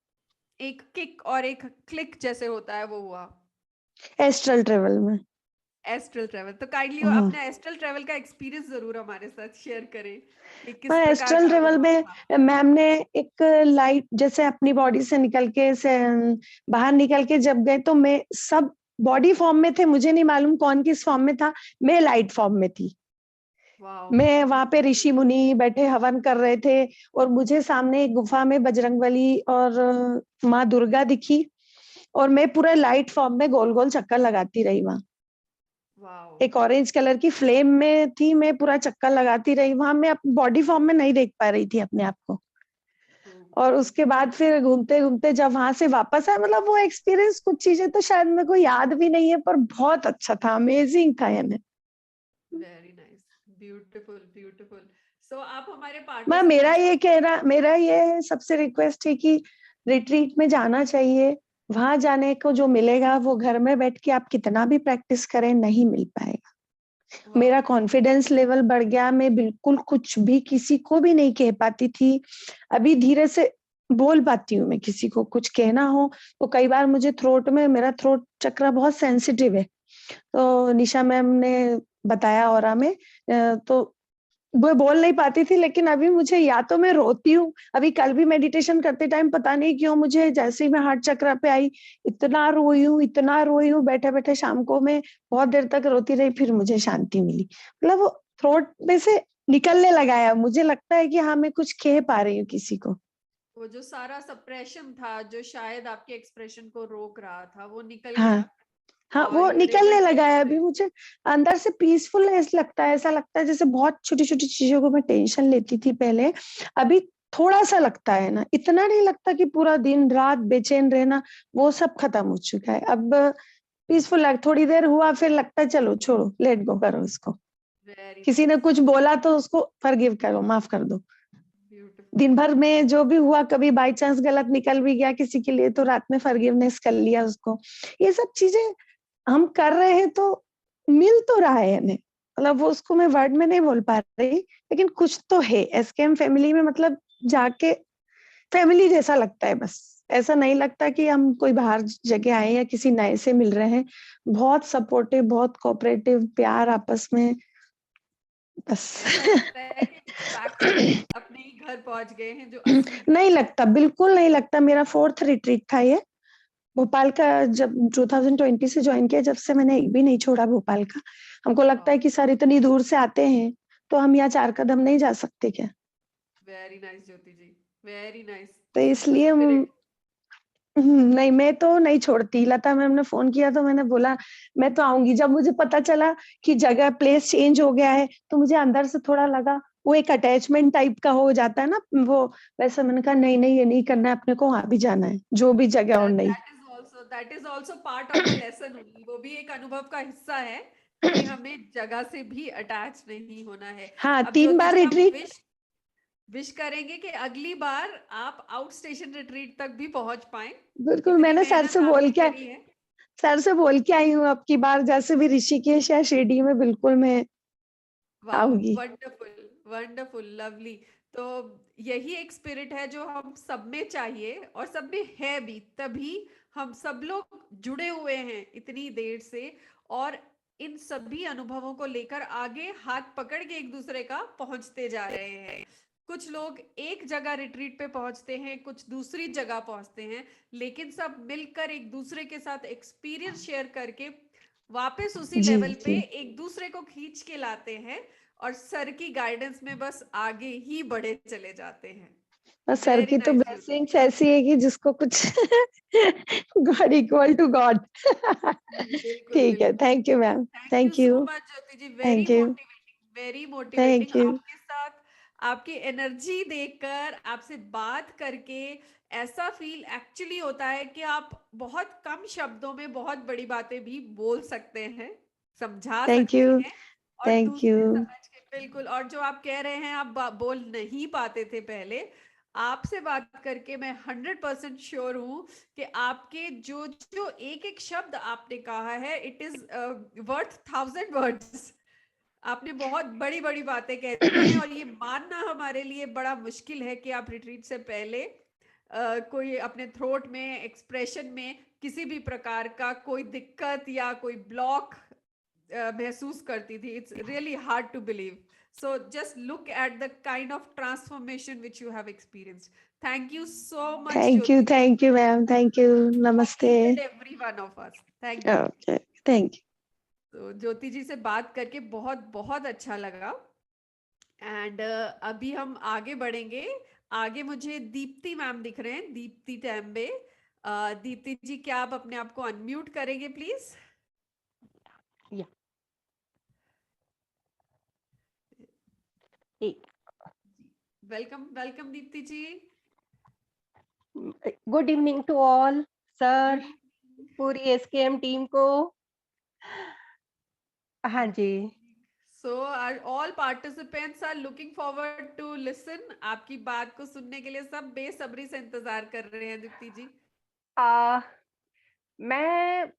एक किक और एक क्लिक जैसे होता है वो हुआ? एस्ट्रल ट्रेवल में। एस्ट्रल ट्रैवल, तो काइंडली हाँ, अपना एस्ट्रल ट्रैवल का एक्सपीरियंस जरूर हमारे साथ शेयर करें कि किस हाँ प्रकार एस्ट्रल का ट्रेवल अनुभव था। में मैम ने एक लाइट जैसे अपनी बॉडी से निकल के बाहर निकल के जब गए तो मैं सब बॉडी फॉर्म में थे, मुझे नहीं मालूम कौन किस फॉर्म में था, मैं लाइट फॉर्म में थी। वाओ, मैं वहां पे ऋषि मुनि बैठे हवन कर रहे थे, और मुझे सामने एक गुफा में बजरंगबली और माँ दुर्गा दिखी, और मैं पूरे लाइट फॉर्म में गोल गोल चक्कर लगाती रही वहां। वाओ, एक ऑरेंज कलर की फ्लेम में थी, मैं पूरा चक्कर लगाती रही वहां, मैं अपनी बॉडी फॉर्म में नहीं देख पा रही थी अपने आप को। और उसके बाद फिर घूमते घूमते जब वहां से वापस आए, मतलब वो एक्सपीरियंस, कुछ चीजें तो शायद मेरे को याद भी नहीं है, पर बहुत अच्छा था, अमेजिंग था यानी। Very nice, beautiful beautiful. So आप हमारे मैं पार्टिसिपेंट्स को मेरा ये सबसे रिक्वेस्ट है कि रिट्रीट में जाना चाहिए। वहां जाने को जो मिलेगा वो घर में बैठ के आप कितना भी प्रैक्टिस करें नहीं मिल पाएगा। मेरा कॉन्फिडेंस लेवल बढ़ गया, मैं बिल्कुल कुछ भी किसी को भी नहीं कह पाती थी, अभी धीरे से बोल पाती हूँ। मैं किसी को कुछ कहना हो तो कई बार मुझे थ्रोट में, मेरा थ्रोट चक्र बहुत सेंसिटिव है, तो निशा मैम ने बताया ऑरा में, तो वो बोल नहीं पाती थी, लेकिन अभी मुझे, या तो मैं रोती हूँ, अभी कल भी मेडिटेशन करते टाइम पता नहीं क्यों मुझे जैसे ही मैं हार्ट चक्र पे आई इतना रोई हूँ, बैठे बैठे शाम को मैं बहुत देर तक रोती रही, फिर मुझे शांति मिली। मतलब वो थ्रोट में से निकलने लगा है, मुझे लगता है कि हाँ मैं कुछ कह पा रही हूँ किसी को। वो जो सारा सप्रेशन था, जो शायद आपके एक्सप्रेशन को रोक रहा था, वो निकल हाँ गया हाँ, और वो यू आर निकलने एबल टू लगा है अभी। एक्सप्रेस। मुझे अंदर से पीसफुलनेस लगता है, ऐसा लगता है जैसे बहुत छोटी छोटी चीजों को मैं टेंशन लेती थी पहले, अभी थोड़ा सा लगता है ना, इतना नहीं लगता कि पूरा दिन रात बेचैन रहना, वो सब खत्म हो चुका है अब। पीसफुल लग, थोड़ी देर हुआ फिर लगता है चलो छोड़ो, लेट गो करो इसको। वेरी किसी ने नाइस, कुछ बोला तो उसको फॉरगिव करो, माफ कर दो। ब्यूटीफुल। दिन भर में जो भी हुआ, कभी बाई चांस गलत निकल भी गया किसी के लिए, तो रात में फॉरगिवनेस कर लिया उसको। ये सब चीजें हम कर रहे हैं तो मिल तो रहा है हमें, मतलब वो उसको मैं वर्ड में नहीं बोल पा रही, लेकिन कुछ तो है एसकेएम फैमिली में, मतलब जाके फैमिली जैसा लगता है बस। ऐसा नहीं लगता कि हम कोई बाहर जगह आए या किसी नए से मिल रहे हैं। बहुत सपोर्टिव, बहुत कोऑपरेटिव, प्यार आपस में, बस। ऐसा लगता है कि बैक होम अपने ही घर पहुंच गए हैं, जो असली घर नहीं है। लगता, बिल्कुल नहीं लगता। मेरा 4th रिट्रीट था ये, भोपाल का। जब 2020 से ज्वाइन किया, जब से मैंने एक भी नहीं छोड़ा भोपाल का। हमको लगता है कि सर इतनी दूर से आते हैं तो हम यहाँ 4 कदम नहीं जा सकते क्या? वेरी नाइस ज्योति जी, वेरी नाइस। तो दिस इज द इसलिए स्पिरिट। नहीं, मैं तो नहीं छोड़ती। लता मैम ने फोन किया तो मैंने बोला मैं तो आऊंगी। जब मुझे पता चला कि जगह प्लेस चेंज हो गया है, तो मुझे अंदर से थोड़ा लगा, वो एक अटैचमेंट टाइप का हो जाता है ना वो, वैसे मैंने कहा नहीं नहीं, ये नहीं करना है, अपने को वहां भी जाना है, जो भी जगह हो। नहीं, that is also part of the lesson only. वो भी एक अनुभव का हिस्सा है कि हमें जगह से भी अटैच नहीं होना है। हाँ, अब 3 ज्योति बार जी, हम रिट्रीट। विश करेंगे कि अगली बार आप आउट स्टेशन रिट्रीट तक भी पहुंच पाए। बिल्कुल, इतनी मैंने मेहनत आपने करी है। सर से बोल के आई हूँ, अब की बार जैसे भी ऋषिकेश या शिरडी में बिल्कुल मैं वाओ, आऊंगी। Wonderful, wonderful, lovely. तो यही एक स्पिरिट है जो हम सब में चाहिए और सब में है भी, तभी हम सब लोग जुड़े हुए हैं इतनी देर से, और इन सभी अनुभवों को लेकर आगे हाथ पकड़ के एक दूसरे का पहुंचते जा रहे हैं। कुछ लोग एक जगह रिट्रीट पे पहुंचते हैं, कुछ दूसरी जगह पहुंचते हैं, लेकिन सब मिलकर एक दूसरे के साथ एक्सपीरियंस शेयर करके वापस उसी जी लेवल पे जी। एक दूसरे को खींच के लाते हैं, और सर की गाइडेंस में बस आगे ही बढ़े चले जाते हैं। और सर वेरी की तो नाइस ज्योति ब्लेसिंग्स ऐसी है कि जिसको कुछ गॉड इक्वल टू गॉड। जी, बिल्कुल ठीक है, बिल्कुल। Thank you ma'am. Thank you thank so you. Much Jyoti ji, very thank you. Motivating, very motivating thank you. आपके साथ। आपकी एनर्जी देखकर, आपसे बात करके ऐसा फील एक्चुअली होता है कि आप बहुत कम शब्दों में बहुत बड़ी बातें भी बोल सकते हैं, समझा थैंक सकते यू। हैं, और थैंक यू। दूसरे समझ के। बिल्कुल। और जो आप कह रहे हैं आप बोल नहीं पाते थे पहले, आपसे बात करके मैं 100% श्योर हूं कि आपके जो जो एक एक शब्द आपने कहा है, इट इज वर्थ 1000 वर्ड्स। आपने बहुत बड़ी बड़ी बातें कह दी हैं, और ये मानना हमारे लिए बड़ा मुश्किल है कि आप रिट्रीट से पहले कोई अपने थ्रोट में, एक्सप्रेशन में किसी भी प्रकार का कोई दिक्कत या कोई ब्लॉक महसूस करती थी। It's really hard to believe. So just look at the kind of transformation which you have experienced. Thank you so much, Jyoti ji, thank you ma'am. Thank you. for नमस्ते। each and every one of us. Thank you. Okay, thank you. तो ज्योति जी से बात करके बहुत बहुत अच्छा लगा। And अभी हम आगे बढ़ेंगे। आगे मुझे दीप्ति मैम दिख रहे हैं, दीप्ति टेम्बे। दीप्ति जी, क्या आप अपने आप को अनम्यूट करेंगे प्लीज? या ठीक। Welcome, welcome Deepti ji. Good evening to all sir, good. पूरी एसकेएम टीम को। हाँ जी। So all participants are looking forward to listen. आपकी बात को सुनने के लिए सब बेसब्री से इंतजार कर रहे हैं दीप्ति जी। आ, मैं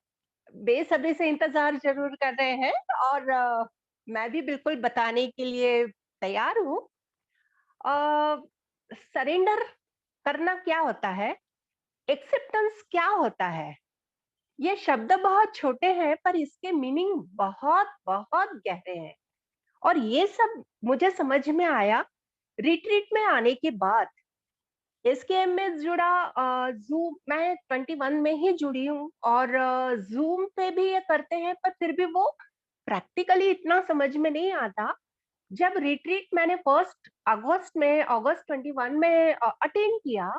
बेसब्री से इंतजार जरूर कर रहे हैं, और मैं भी बिल्कुल बताने के लिए तैयार हूँ। सरेंडर करना क्या होता है, एक्सेप्टेंस क्या होता है, ये शब्द बहुत छोटे हैं पर इसके मीनिंग बहुत बहुत गहरे हैं। और ये सब मुझे समझ में आया रिट्रीट में आने के बाद। एसकेएम में जुड़ा, जूम मैं 21 में ही जुड़ी हूँ, और जूम पे भी ये करते हैं, पर फिर भी वो प्रैक्टिकली इतना समझ में नहीं आता। जब रिट्रीट मैंने फर्स्ट अगस्त 21 में अटेंड किया,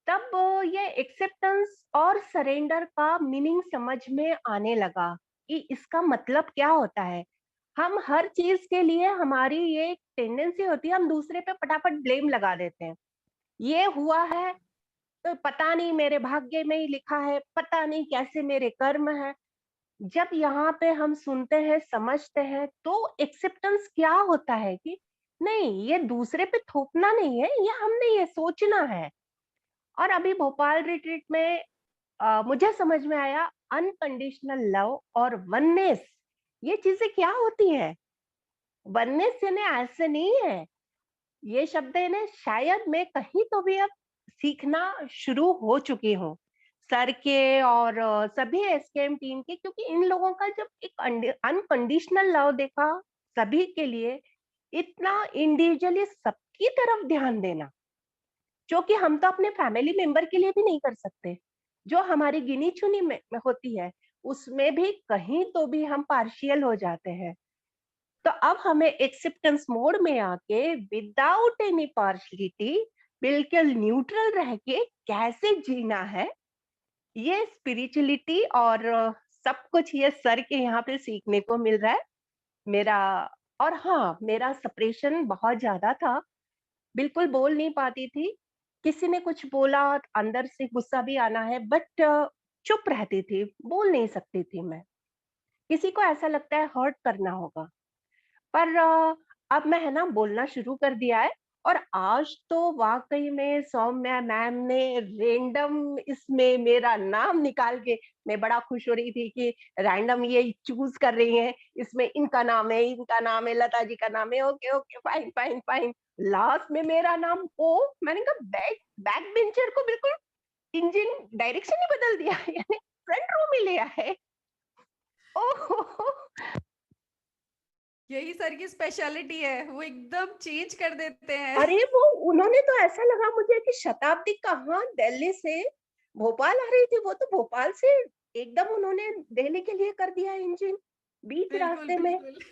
तब ये एक्सेप्टेंस और सरेंडर का मीनिंग समझ में आने लगा कि इसका मतलब क्या होता है। हम हर चीज के लिए हमारी ये टेंडेंसी होती है, हम दूसरे पे फटाफट ब्लेम लगा देते हैं। ये हुआ है तो पता नहीं मेरे भाग्य में ही लिखा है, पता नहीं कैसे मेरे कर्म है। जब यहाँ पे हम सुनते हैं, समझते हैं, तो एक्सेप्टेंस क्या होता है कि नहीं, ये दूसरे पे थोपना नहीं है, ये हमने ये सोचना है। और अभी भोपाल रिट्रीट में मुझे समझ में आया अनकंडीशनल लव और वननेस, ये चीजें क्या होती है। वननेस यानी ऐसे नहीं है, ये शब्द ने शायद मैं कहीं तो भी अब सीखना शुरू हो चुकी हूँ सर के और सभी एसकेएम टीम के, क्योंकि इन लोगों का जब एक अनकंडीशनल लव देखा सभी के लिए, इतना इंडिविजुअली सबकी तरफ ध्यान देना, जो कि हम तो अपने फैमिली मेंबर के लिए भी नहीं कर सकते, जो हमारी गिनी चुनी में होती है, उसमें भी कहीं तो भी हम पार्शियल हो जाते हैं। तो अब हमें एक्सेप्टेंस मोड में आके विदाउट एनी पार्शलिटी, बिल्कुल न्यूट्रल रह के कैसे जीना है, ये स्पिरिचुअलिटी और सब कुछ ये सर के यहाँ पे सीखने को मिल रहा है मेरा। और हाँ, मेरा सप्रेशन बहुत ज्यादा था, बिल्कुल बोल नहीं पाती थी। किसी ने कुछ बोला, अंदर से गुस्सा भी आना है, बट चुप रहती थी, बोल नहीं सकती थी मैं। किसी को ऐसा लगता है हर्ट करना होगा, पर अब मैं है ना बोलना शुरू कर दिया है। और आज तो वाकई में सौम्या मैम ने रैंडम इसमें मेरा नाम निकाल के, मैं बड़ा खुश हो रही थी कि रैंडम ये चूज कर रही हैं, इसमें इनका नाम है, इनका नाम है, लता जी का नाम है, okay okay fine fine fine. Last में मेरा नाम ओ, मैंने कहा बैक बैक बेंचर को बिल्कुल इंजन डायरेक्शन ही बदल दिया है, यानी फ्रंट रो में ले आया है। ओह, यही सर की स्पेशलिटी है, वो एकदम चेंज कर देते हैं। अरे वो उन्होंने तो ऐसा लगा मुझे कि शताब्दी कहाँ दिल्ली से भोपाल आ रही थी, वो तो भोपाल से एकदम उन्होंने दिल्ली के लिए कर दिया इंजन बीच बिल्कुल रास्ते में। बिल्कुल।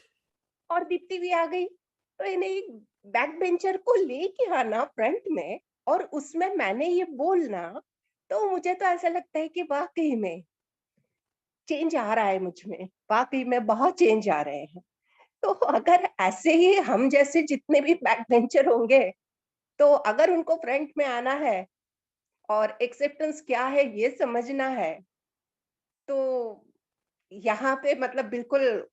और दीप्ति भी आ गई, तो इन्हें एक बैक बेंचर को लेके आना फ्रंट में, और उसमें मैंने ये बोलना, तो मुझे तो ऐसा लगता है कि वाकई में चेंज आ रहा है मुझ में, वाकई में बहुत चेंज आ रहे हैं। तो अगर ऐसे ही हम जैसे जितने भी बैक बेंचर होंगे, तो अगर उनको फ्रंट में आना है और एक्सेप्टेंस क्या है ये समझना है, तो यहाँ पे मतलब बिल्कुल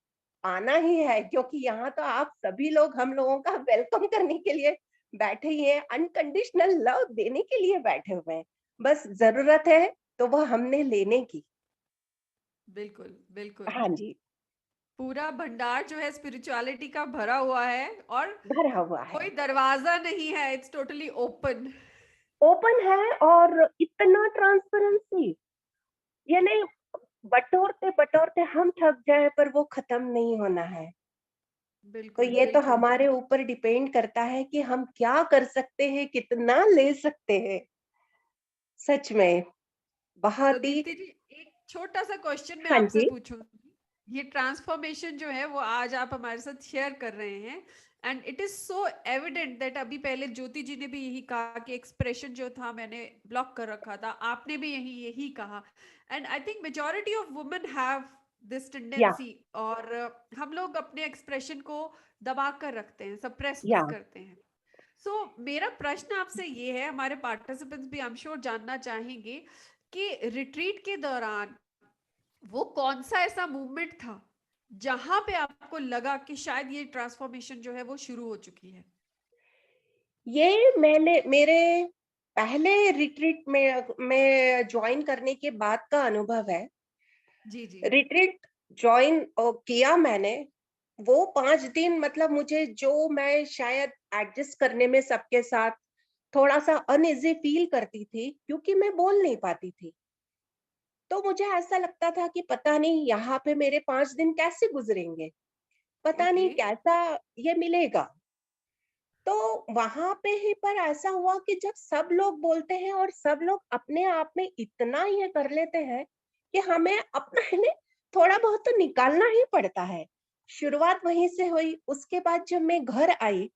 आना ही है, क्योंकि यहाँ तो आप सभी लोग हम लोगों का वेलकम करने के लिए बैठे ही हैं, अनकंडीशनल लव देने के लिए बैठे हुए हैं। बस जरूरत है तो वो हमने लेने की। बिल्कुल बिल्कुल। हाँ जी, पूरा भंडार जो है स्पिरिचुअलिटी का भरा हुआ है, और भरा हुआ कोई है, दरवाजा नहीं है, इट्स टोटली ओपन। ओपन है, और इतना ट्रांसपेरेंसी, यानी बटोरते बटोरते हम थक जाए पर वो खत्म नहीं होना है। तो बिल्कुल ये तो बिल्कुल। हमारे ऊपर डिपेंड करता है कि हम क्या कर सकते हैं, कितना ले सकते हैं। सच में तो बहुत ही। दीप्ति जी, एक छोटा सा क्वेश्चन मैं हाँ आपसे जी, पूछूंगी। ये ट्रांसफॉर्मेशन जो है वो आज आप हमारे साथ शेयर कर रहे हैं, and it is so evident that अभी पहले ज्योति जी ने भी यही कहा कि एक्सप्रेशन जो था मैंने ब्लॉक कर रखा था, आपने भी यही यही कहा। And I think majority of women have this या टेंडेंसी, और हम लोग अपने एक्सप्रेशन को दबा कर रखते हैं, सप्रेस या करते हैं। सो मेरा प्रश्न आपसे ये है, हमारे पार्टिसिपेंट्स भी आई एम श्योर जानना चाहेंगे कि रिट्रीट के दौरान वो कौन सा ऐसा मूवमेंट था जहां पे आपको लगा कि शायद ये ट्रांसफॉर्मेशन जो है वो शुरू हो चुकी है। ये मैंने मेरे पहले रिट्रीट में ज्वाइन करने के बाद का अनुभव है। जी जी। रिट्रीट ज्वाइन किया मैंने, वो 5 दिन मतलब मुझे जो मैं शायद एडजस्ट करने में सबके साथ थोड़ा सा अनइजी फील करती थी, क्योंकि मैं बोल नहीं पाती थी। तो मुझे ऐसा लगता था कि पता नहीं यहाँ पे मेरे 5 दिन कैसे गुजरेंगे, पता ओके। नहीं कैसा ये मिलेगा। तो वहां पे ही पर ऐसा हुआ कि जब सब लोग बोलते हैं और सब लोग अपने आप में इतना ये कर लेते हैं कि हमें अपना है ना थोड़ा बहुत तो निकालना ही पड़ता है। शुरुआत वहीं से हुई। उसके बाद जब मैं घर आई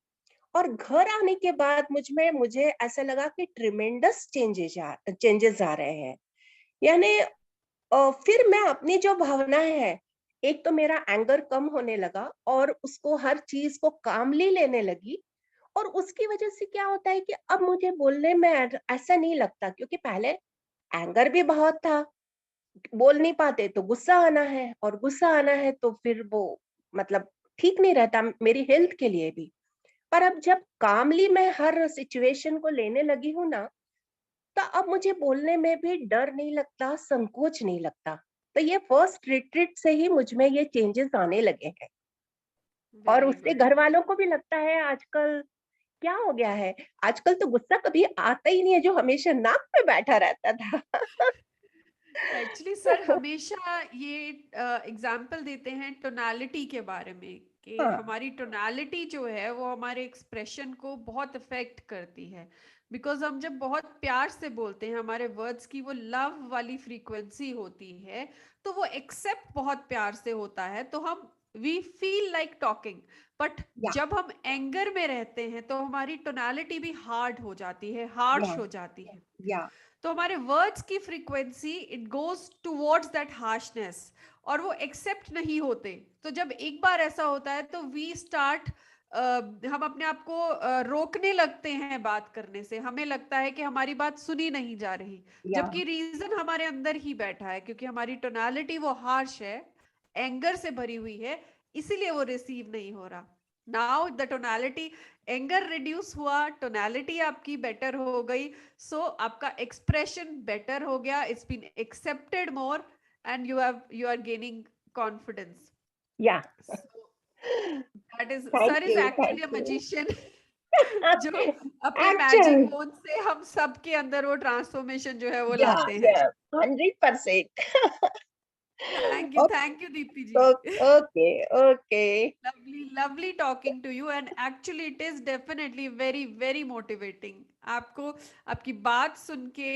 और घर आने के बाद मुझे ऐसा लगा कि ट्रिमेंडस चेंजेस आ रहे हैं। यानी फिर मैं अपनी जो भावनाएं हैं, एक तो मेरा एंगर कम होने लगा और उसको हर चीज को कामली लेने लगी। और उसकी वजह से क्या होता है कि अब मुझे बोलने में ऐसा नहीं लगता, क्योंकि पहले एंगर भी बहुत था, बोल नहीं पाते तो गुस्सा आना है, और गुस्सा आना है तो फिर वो मतलब ठीक नहीं रहता मेरी हेल्थ के लिए भी। पर अब जब कामली मैं हर सिचुएशन को लेने लगी हूँ ना, तो अब मुझे बोलने में भी डर नहीं लगता, संकोच नहीं लगता। तो ये फर्स्ट रिट्रीट से ही मुझ में ये चेंजेस आने लगे हैं। और वेरी उससे गुड। घर वालों को भी लगता है आजकल क्या हो गया है, आजकल तो गुस्सा कभी आता ही नहीं है, जो हमेशा नाक पे बैठा रहता था। एक्चुअली सर हमेशा ये एग्जाम्पल देते हैं टोनालिटी के बारे में, कि हाँ, हमारी टोनालिटी जो है वो हमारे एक्सप्रेशन को बहुत अफेक्ट करती है। बिकॉज हम जब बहुत प्यार से बोलते हैं, हमारे वर्ड्स की वो लव वाली फ्रीक्वेंसी होती है, तो वो एक्सेप्ट बहुत प्यार से होता है, तो हम we feel like talking. But या जब हम एंगर में रहते हैं तो हमारी टोनालिटी भी हार्ड हो जाती है, हार्श या हो जाती है। या तो हमारे वर्ड्स की frequency it goes towards that harshness, और वो एक्सेप्ट नहीं होते। तो जब एक बार ऐसा होता है तो वी स्टार्ट हम अपने आप को रोकने लगते हैं बात करने से। हमें लगता है कि हमारी बात सुनी नहीं जा रही, या जबकि रीजन हमारे अंदर ही बैठा है, क्योंकि हमारी टोनालिटी वो हार्श है, एंगर से भरी हुई है, इसीलिए वो रिसीव नहीं हो रहा। Now the tonality, anger reduce हुआ, टोनालिटी आपकी बेटर हो गई, सो आपका एक्सप्रेशन बेटर हो गया, it's been accepted more, and you are gaining confidence. Yeah that is, thank sir is you, actually thank a you. Magician जो अपने magic actually phone से हम सबके अंदर वो ट्रांसफॉर्मेशन जो है वो या लाते हैं। या 100%। Thank you Deepti ji. Okay okay. Lovely talking to you, and actually it is definitely very motivating। आपको आपकी बात सुन के,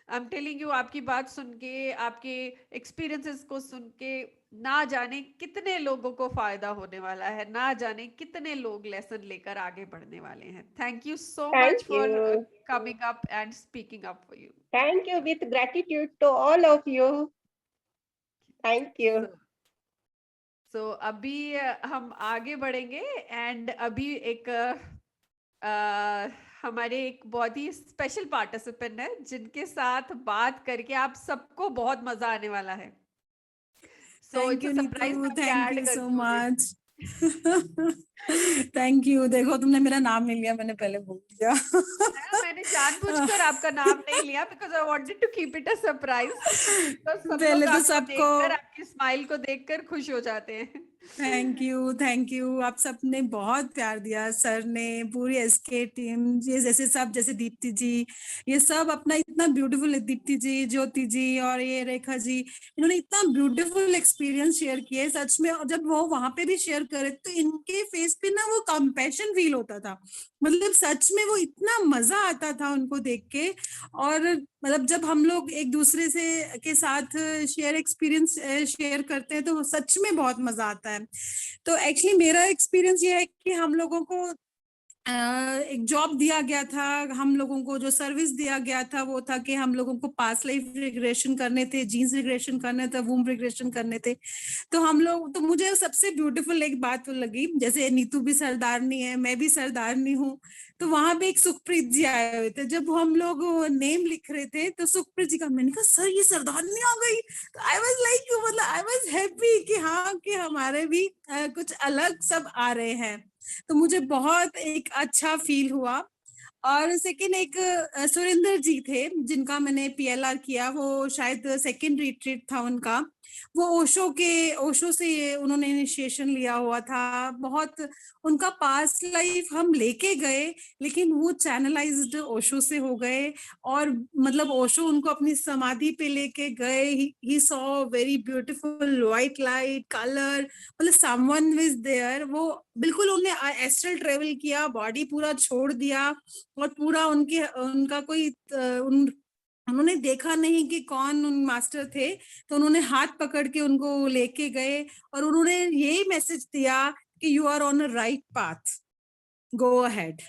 I'm telling you, आपकी बात सुन के, आपके experiences को सुन के, ना जाने कितने लोगों को फायदा होने वाला है, ना जाने कितने लोग लेसन लेकर आगे बढ़ने वाले हैं। Thank you so thank much for you, coming up and speaking up for you। Thank you, with gratitude to all of you. Thank you. So अभी हम आगे बढ़ेंगे, एंड अभी एक हमारे एक बहुत ही स्पेशल पार्टिसिपेंट है जिनके साथ बात करके आप सबको बहुत मजा आने वाला है। So thank it's you a surprise, Neetu, मैं अभी थैंक ऐड यू सो करती हूँ उन्हें। मच। Thank you. देखो तुमने मेरा नाम नहीं लिया, मैंने पहले बोल दिया। मैंने जानबूझकर आपका नाम नहीं लिया, because I wanted to keep it a surprise, because सब पहले लोग तो आपको सबको देखकर, आपकी स्माइल को देखकर खुश हो जाते हैं। Thank you. आप सबने बहुत प्यार दिया, सर ने, पूरी एसके टीम, ये जैसे सब, जैसे दीप्ति जी, ये सब अपना इतना ब्यूटीफुल, दीप्ति जी, ज्योति जी और ये रेखा जी, इन्होंने इतना ब्यूटीफुल एक्सपीरियंस शेयर किए सच में। और जब वो वहां पे भी शेयर करे तो इनके फेस पे ना वो कंपैशन फील होता था, मतलब सच में वो इतना मजा आता था उनको देख के। और मतलब जब हम लोग एक दूसरे से के साथ शेयर एक्सपीरियंस शेयर करते हैं तो सच में बहुत मजा आता है। तो एक्चुअली मेरा एक्सपीरियंस ये है कि हम लोगों को एक जॉब दिया गया था, हम लोगों को जो सर्विस दिया गया था वो था कि हम लोगों को पास्ट लाइफ रिग्रेशन करने थे, जीन्स रिग्रेशन करने थे, वूम रिग्रेशन करने थे। तो हम लोग, तो मुझे सबसे ब्यूटीफुल एक बात तो लगी, जैसे नीतू भी सरदारनी है, मैं भी सरदारनी हूँ, तो वहां पे एक सुखप्रीत जी आए हुए थे। जब हम लोग नेम लिख रहे थे तो सुखप्रीत जी का, मैंने कहा सर ये सरदारनी आ गई। तो आई वाज लाइक, मतलब आई वाज हैप्पी कि हाँ, कि हमारे भी कुछ अलग सब आ रहे हैं। तो मुझे बहुत एक अच्छा फील हुआ। और सेकंड एक सुरेंद्र जी थे जिनका मैंने पीएलआर किया, वो शायद सेकंड रिट्रीट था उनका। वो ओशो से उन्होंने इनिशिएशन लिया हुआ था। बहुत उनका पास्ट लाइफ हम लेके गए, लेकिन वो चैनलाइज्ड ओशो से हो गए। और मतलब ओशो उनको अपनी समाधि पे लेके गए। He saw very beautiful white light colour, मतलब समवन वाज देयर। वो बिल्कुल उन्हें एस्ट्रल ट्रेवल किया, बॉडी पूरा छोड़ दिया, और पूरा उनका कोई उन्होंने देखा नहीं कि कौन उन मास्टर थे, तो उन्होंने हाथ पकड़ के उनको लेके गए और उन्होंने यही मैसेज दिया कि you are on a right path. Go ahead.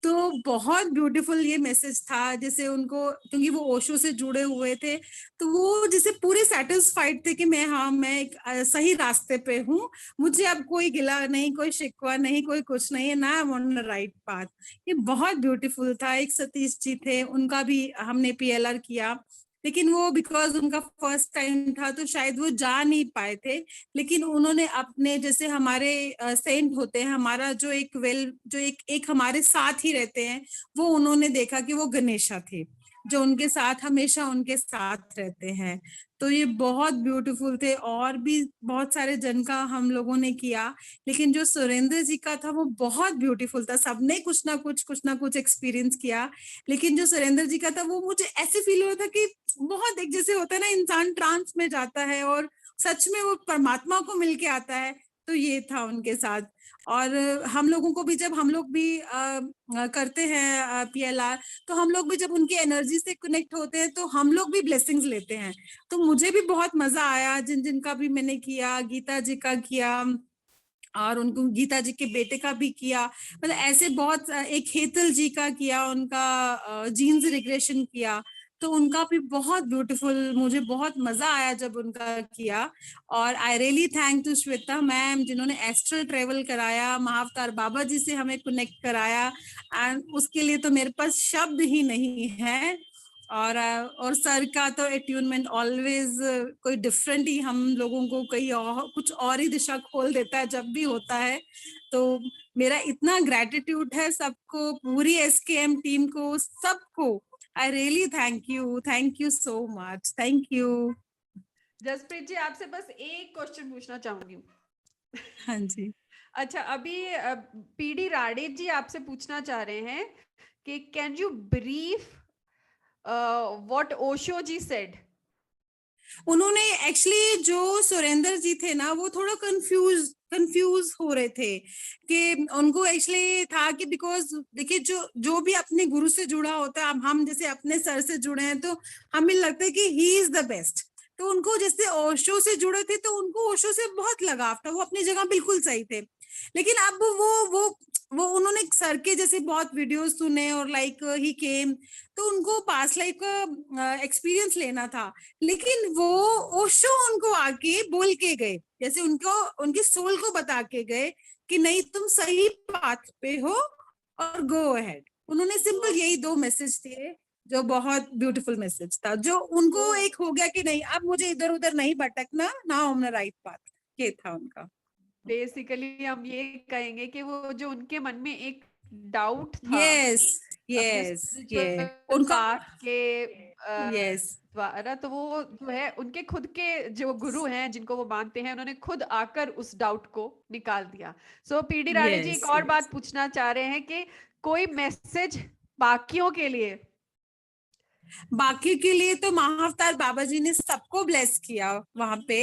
तो बहुत ब्यूटीफुल ये मैसेज था, जैसे उनको, क्योंकि वो ओशो से जुड़े हुए थे, तो वो जैसे पूरे सेटिस्फाइड थे कि मैं एक सही रास्ते पे हूँ, मुझे अब कोई गिला नहीं, कोई शिकवा नहीं, कोई कुछ नहीं है ना, I am on the right path. ये बहुत ब्यूटीफुल था। एक सतीश जी थे, उनका भी हमने PLR किया, लेकिन वो बिकॉज उनका फर्स्ट टाइम था तो शायद वो जा नहीं पाए थे, लेकिन उन्होंने अपने, जैसे हमारे सेंट होते हैं, हमारा जो एक हमारे साथ ही रहते हैं, वो उन्होंने देखा कि वो गणेशा थे, जो उनके साथ हमेशा उनके साथ रहते हैं। तो ये बहुत ब्यूटीफुल थे। और भी बहुत सारे जन का हम लोगों ने किया, लेकिन जो सुरेंद्र जी का था वो बहुत ब्यूटीफुल था। सबने कुछ ना कुछ एक्सपीरियंस किया, लेकिन जो सुरेंद्र जी का था वो मुझे ऐसे फील हो रहा था कि बहुत, एक जैसे होता है ना, इंसान ट्रांस में जाता है और सच में वो परमात्मा को मिलके आता है, तो ये था उनके साथ। और हम लोगों को भी, जब हम लोग भी करते हैं PLR, तो हम लोग भी जब उनकी एनर्जी से कनेक्ट होते हैं तो हम लोग भी ब्लेसिंग्स लेते हैं। तो मुझे भी बहुत मजा आया, जिन जिन का भी मैंने किया, गीता जी का किया, और उनको गीता जी के बेटे का भी किया, मतलब ऐसे बहुत, एक हेतल जी का किया, उनका जीन्स रिग्रेशन किया, तो उनका भी बहुत ब्यूटीफुल, मुझे बहुत मजा आया जब उनका किया। और I really thank to Shweta ma'am, जिन्होंने एस्ट्रल ट्रेवल कराया, महाअवतार बाबा जी से हमें कनेक्ट कराया, एंड उसके लिए तो मेरे पास शब्द ही नहीं है। और सर का तो अट्यूनमेंट ऑलवेज कोई डिफरेंट ही, हम लोगों को कहीं और, कुछ और ही दिशा खोल देता है जब भी होता है। तो मेरा इतना ग्रेटिट्यूड है सबको, पूरी SKM टीम को, सबको। I really thank you so much, thank you. Jaspreet ji, आपसे बस एक क्वेश्चन पूछना चाहूंगी। हाँ जी। अच्छा, अभी PD राडे जी आपसे पूछना चाह रहे हैं कि can you brief what Osho ji said? उन्होंने एक्चुअली, जो सुरेंद्र जी थे ना, वो थोड़ा कंफ्यूज हो रहे थे कि उनको एक्चुअली था कि, बिकॉज देखिए, जो भी अपने गुरु से जुड़ा होता है, अब हम जैसे अपने सर से जुड़े हैं, तो हमें लगता है कि ही इज द बेस्ट। तो उनको जैसे ओशो से जुड़े थे, तो उनको ओशो से बहुत लगाव था, वो अपनी जगह बिल्कुल सही थे। लेकिन अब वो उन्होंने सर के जैसे बहुत वीडियोस सुने, और लाइक ही केम, तो उनको पास्ट लाइफ का एक्सपीरियंस लेना था। लेकिन वो ओशो उनको आके बोल के गए, जैसे उनको, उनकी सोल को बता के गए कि नहीं, तुम सही पाथ पे हो और गो अहेड। उन्होंने सिंपल यही 2 मैसेज दिए, जो बहुत ब्यूटीफुल मैसेज था, जो उनको एक हो गया कि नहीं, अब मुझे इधर उधर नहीं भटकना, ना ऑन द राइट पाथ, ये था उनका। बेसिकली हम ये कहेंगे कि वो जो उनके मन में एक डाउट था यस अपने यस ये स्पिरिचुअल उनका, पाथ के यस द्वारा, तो वो जो है उनके खुद के जो गुरु हैं जिनको वो मानते हैं, उन्होंने खुद आकर उस डाउट को निकाल दिया। सो PD राणे जी एक यस और बात पूछना चाह रहे हैं कि कोई मैसेज बाकियों के लिए? बाकी के लिए तो महाअवतार बाबा जी ने सबको ब्लेस किया, वहां पे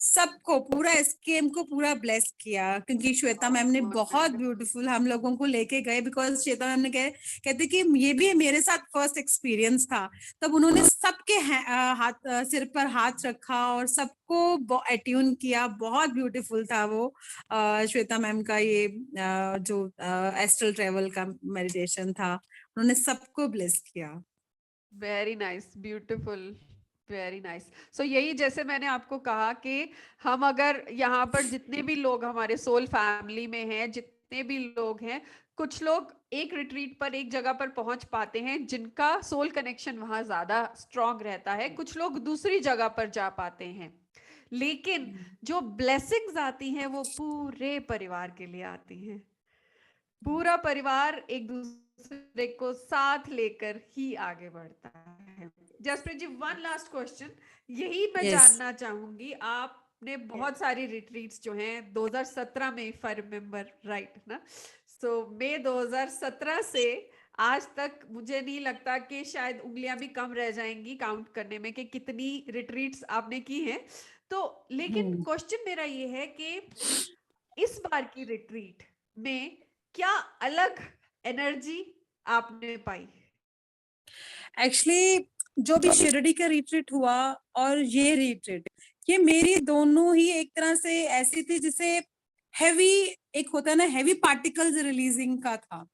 सबको, पूरा SKM को पूरा ब्लेस किया, क्योंकि श्वेता मैम ने बहुत ब्यूटीफुल हम लोगों को लेके गए, बिकॉज श्वेता मैम ने कहते कि ये भी मेरे साथ फर्स्ट एक्सपीरियंस था। तब उन्होंने सबके हाथ, सिर पर हाथ रखा और सबको अट्यून किया, बहुत ब्यूटीफुल था वो श्वेता मैम का ये जो एस्ट्रल ट्रेवल का मेडिटेशन था, उन्होंने सबको ब्लेस किया। Very nice, beautiful, very nice. So यही, जैसे मैंने आपको कहा कि हम अगर यहाँ पर जितने भी लोग हमारे सोल फैमिली में हैं, जितने भी लोग हैं, कुछ लोग एक रिट्रीट पर, एक जगह पर पहुंच पाते हैं जिनका सोल कनेक्शन वहां ज्यादा स्ट्रांग रहता है, कुछ लोग दूसरी जगह पर जा पाते हैं, लेकिन जो ब्लेसिंग्स आती हैं वो पूरे परिवार के लिए आती हैं। पूरा परिवार एक दूसरे को साथ लेकर ही आगे बढ़ता है। जसप्रीत जी, वन लास्ट क्वेश्चन यही मैं Yes. जानना चाहूंगी। आपने बहुत सारी रिट्रीट्स जो हैं 2017 में, इफ आई रिमेम्बर राइट ना, सो मई 2017 से आज तक मुझे नहीं लगता कि शायद उंगलियां भी कम रह जाएंगी काउंट करने में कि कितनी रिट्रीट्स आपने की हैं। तो लेकिन क्वेश्चन मेरा ये है कि इस बार की रिट्रीट में क्या अलग एनर्जी आपने पाई? एक्चुअली जो भी शिरडी का रिट्रीट हुआ और ये रिट्रीट, ये मेरी दोनों ही एक तरह से ऐसी थी जिसे हैवी, एक होता है ना हैवी पार्टिकल्स रिलीजिंग का था,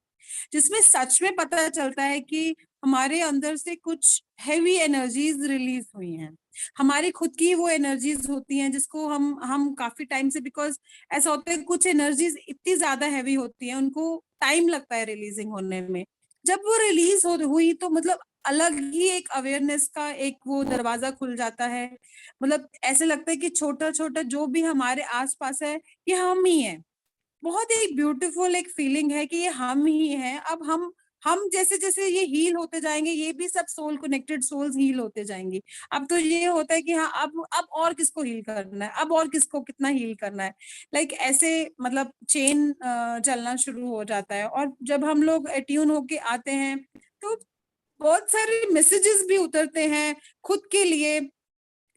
जिसमें सच में पता चलता है कि हमारे अंदर से कुछ हैवी एनर्जीज रिलीज हुई हैं, हमारी खुद की वो एनर्जीज होती हैं जिसको हम काफी टाइम से, बिकॉज ऐसा होता है कुछ एनर्जीज इतनी ज्यादा हैवी होती हैं, उनको टाइम लगता है रिलीजिंग होने में। जब वो रिलीज हुई तो मतलब अलग ही एक अवेयरनेस का एक वो दरवाजा खुल जाता है। मतलब ऐसे लगता है कि छोटा छोटा जो भी हमारे आसपास है ये हम ही है। बहुत एक ब्यूटीफुल एक फीलिंग है कि ये हम ही हैं। अब हम जैसे जैसे ये हील होते जाएंगे, ये भी सब सोल कनेक्टेड सोल्स हील होते जाएंगी। अब तो ये होता है कि हाँ अब और किसको हील करना है, अब और किसको कितना हील करना है, लाइक ऐसे मतलब चेन चलना शुरू हो जाता है। और जब हम लोग एट्यून होके आते हैं तो बहुत सारे मैसेजेस भी उतरते हैं खुद के लिए।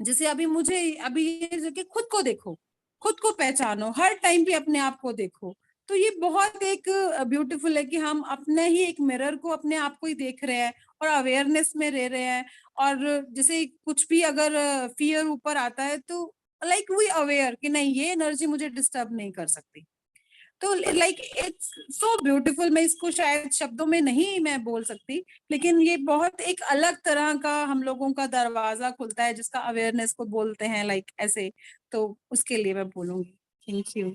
जैसे अभी मुझे अभी ये जो कि खुद को देखो, खुद को पहचानो, हर टाइम पे अपने आप को देखो। तो ये बहुत एक ब्यूटीफुल है कि हम अपने ही एक मिरर को, अपने आप को ही देख रहे हैं और अवेयरनेस में रह रहे हैं। और जैसे कुछ भी अगर फियर ऊपर आता है तो लाइक वी अवेयर कि नहीं, ये एनर्जी मुझे डिस्टर्ब नहीं कर सकती। तो लाइक इट्स सो ब्यूटीफुल। मैं इसको शायद शब्दों में नहीं मैं बोल सकती, लेकिन ये बहुत एक अलग तरह का हम लोगों का दरवाजा खुलता है जिसका अवेयरनेस को बोलते हैं, लाइक ऐसे। तो उसके लिए मैं बोलूंगी थैंक यू।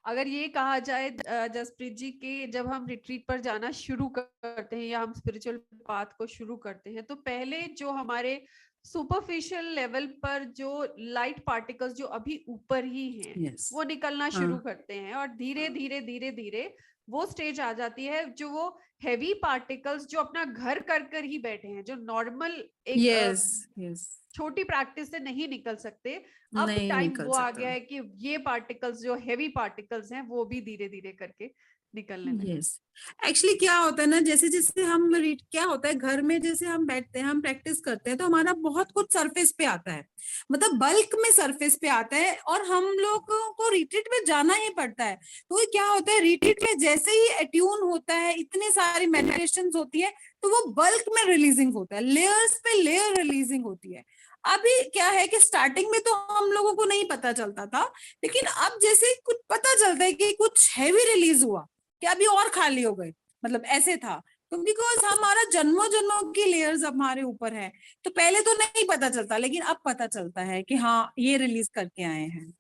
अगर ये कहा जाए जसप्रीत जी कि जब हम रिट्रीट पर जाना शुरू करते हैं या हम स्पिरिचुअल पाथ को शुरू करते हैं, तो पहले जो हमारे सुपरफिशियल लेवल पर जो लाइट पार्टिकल्स जो अभी ऊपर ही हैं, Yes. वो निकलना हाँ। शुरू करते हैं और धीरे धीरे धीरे धीरे वो स्टेज आ जाती है जो वो हैवी पार्टिकल्स जो अपना घर कर ही बैठे हैं, जो नॉर्मल एक यस यस छोटी प्रैक्टिस से नहीं निकल सकते। अब नहीं टाइम निकल वो आ सकता। गया है कि ये पार्टिकल्स जो हैवी पार्टिकल्स हैं वो भी धीरे धीरे करके निकलने लगे। यस एक्चुअली क्या होता है ना, जैसे जैसे हम क्या होता है घर में जैसे हम बैठते हैं, हम प्रैक्टिस करते हैं तो हमारा बहुत कुछ सरफेस पे आता है, मतलब बल्क में सरफेस पे आता है और हम लोगों को रिट्रीट में जाना ही पड़ता है। तो क्या होता है रिट्रीट में जैसे ही अट्यून होता है, इतनी सारी मेडिटेशंस होती है तो वो बल्क में रिलीजिंग होता है, लेयर्स पे लेयर रिलीजिंग होती है। अभी क्या है कि स्टार्टिंग में तो हम लोगों को नहीं पता चलता था, लेकिन अब जैसे कुछ पता चलता है कि कुछ हैवी रिलीज हुआ कि अभी और खाली हो गए, मतलब ऐसे था। तो बिकॉज हमारा जन्मों जन्मों की लेयर्स हमारे ऊपर है, तो पहले तो नहीं पता चलता, लेकिन अब पता चलता है कि हाँ ये रिलीज करके आए हैं।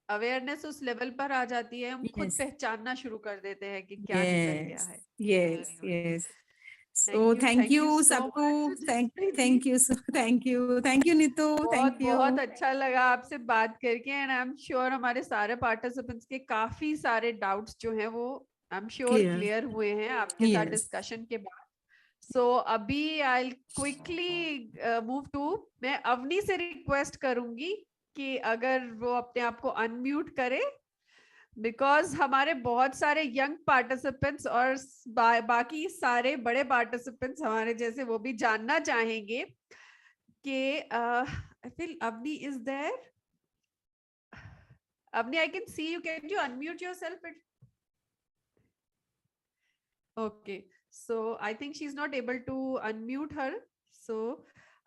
अवेयरनेस उस लेवल पर आ जाती है, हम खुद Yes. पहचानना शुरू कर देते हैं कि क्या निकल गया है। Yes Very good. Yes so thank you so सबको, much, thank Jaspreet ji. Thank you thank you Neetu, बहुत थैंक यू। बहुत अच्छा लगा आपसे बात करके एंड आई एम श्योर हमारे सारे पार्टिसिपेंट्स के काफी सारे डाउट्स जो हैं वो I am sure Clear. Clear हुए हैं आपके साथ Yes. डिस्कशन के बाद। सो अभी आई क्विकली मूव टू, मैं अवनी से रिक्वेस्ट करूंगी कि अगर वो अपने आप को अनम्यूट करे, बिकॉज हमारे बहुत सारे यंग पार्टिसिपेंट्स और बाकी सारे बड़े पार्टिसिपेंट्स हमारे जैसे वो भी जानना चाहेंगे कि I feel Avni is there. Avni, I can see you. Can you unmute yourself? Okay. So I think she's not able to unmute her. So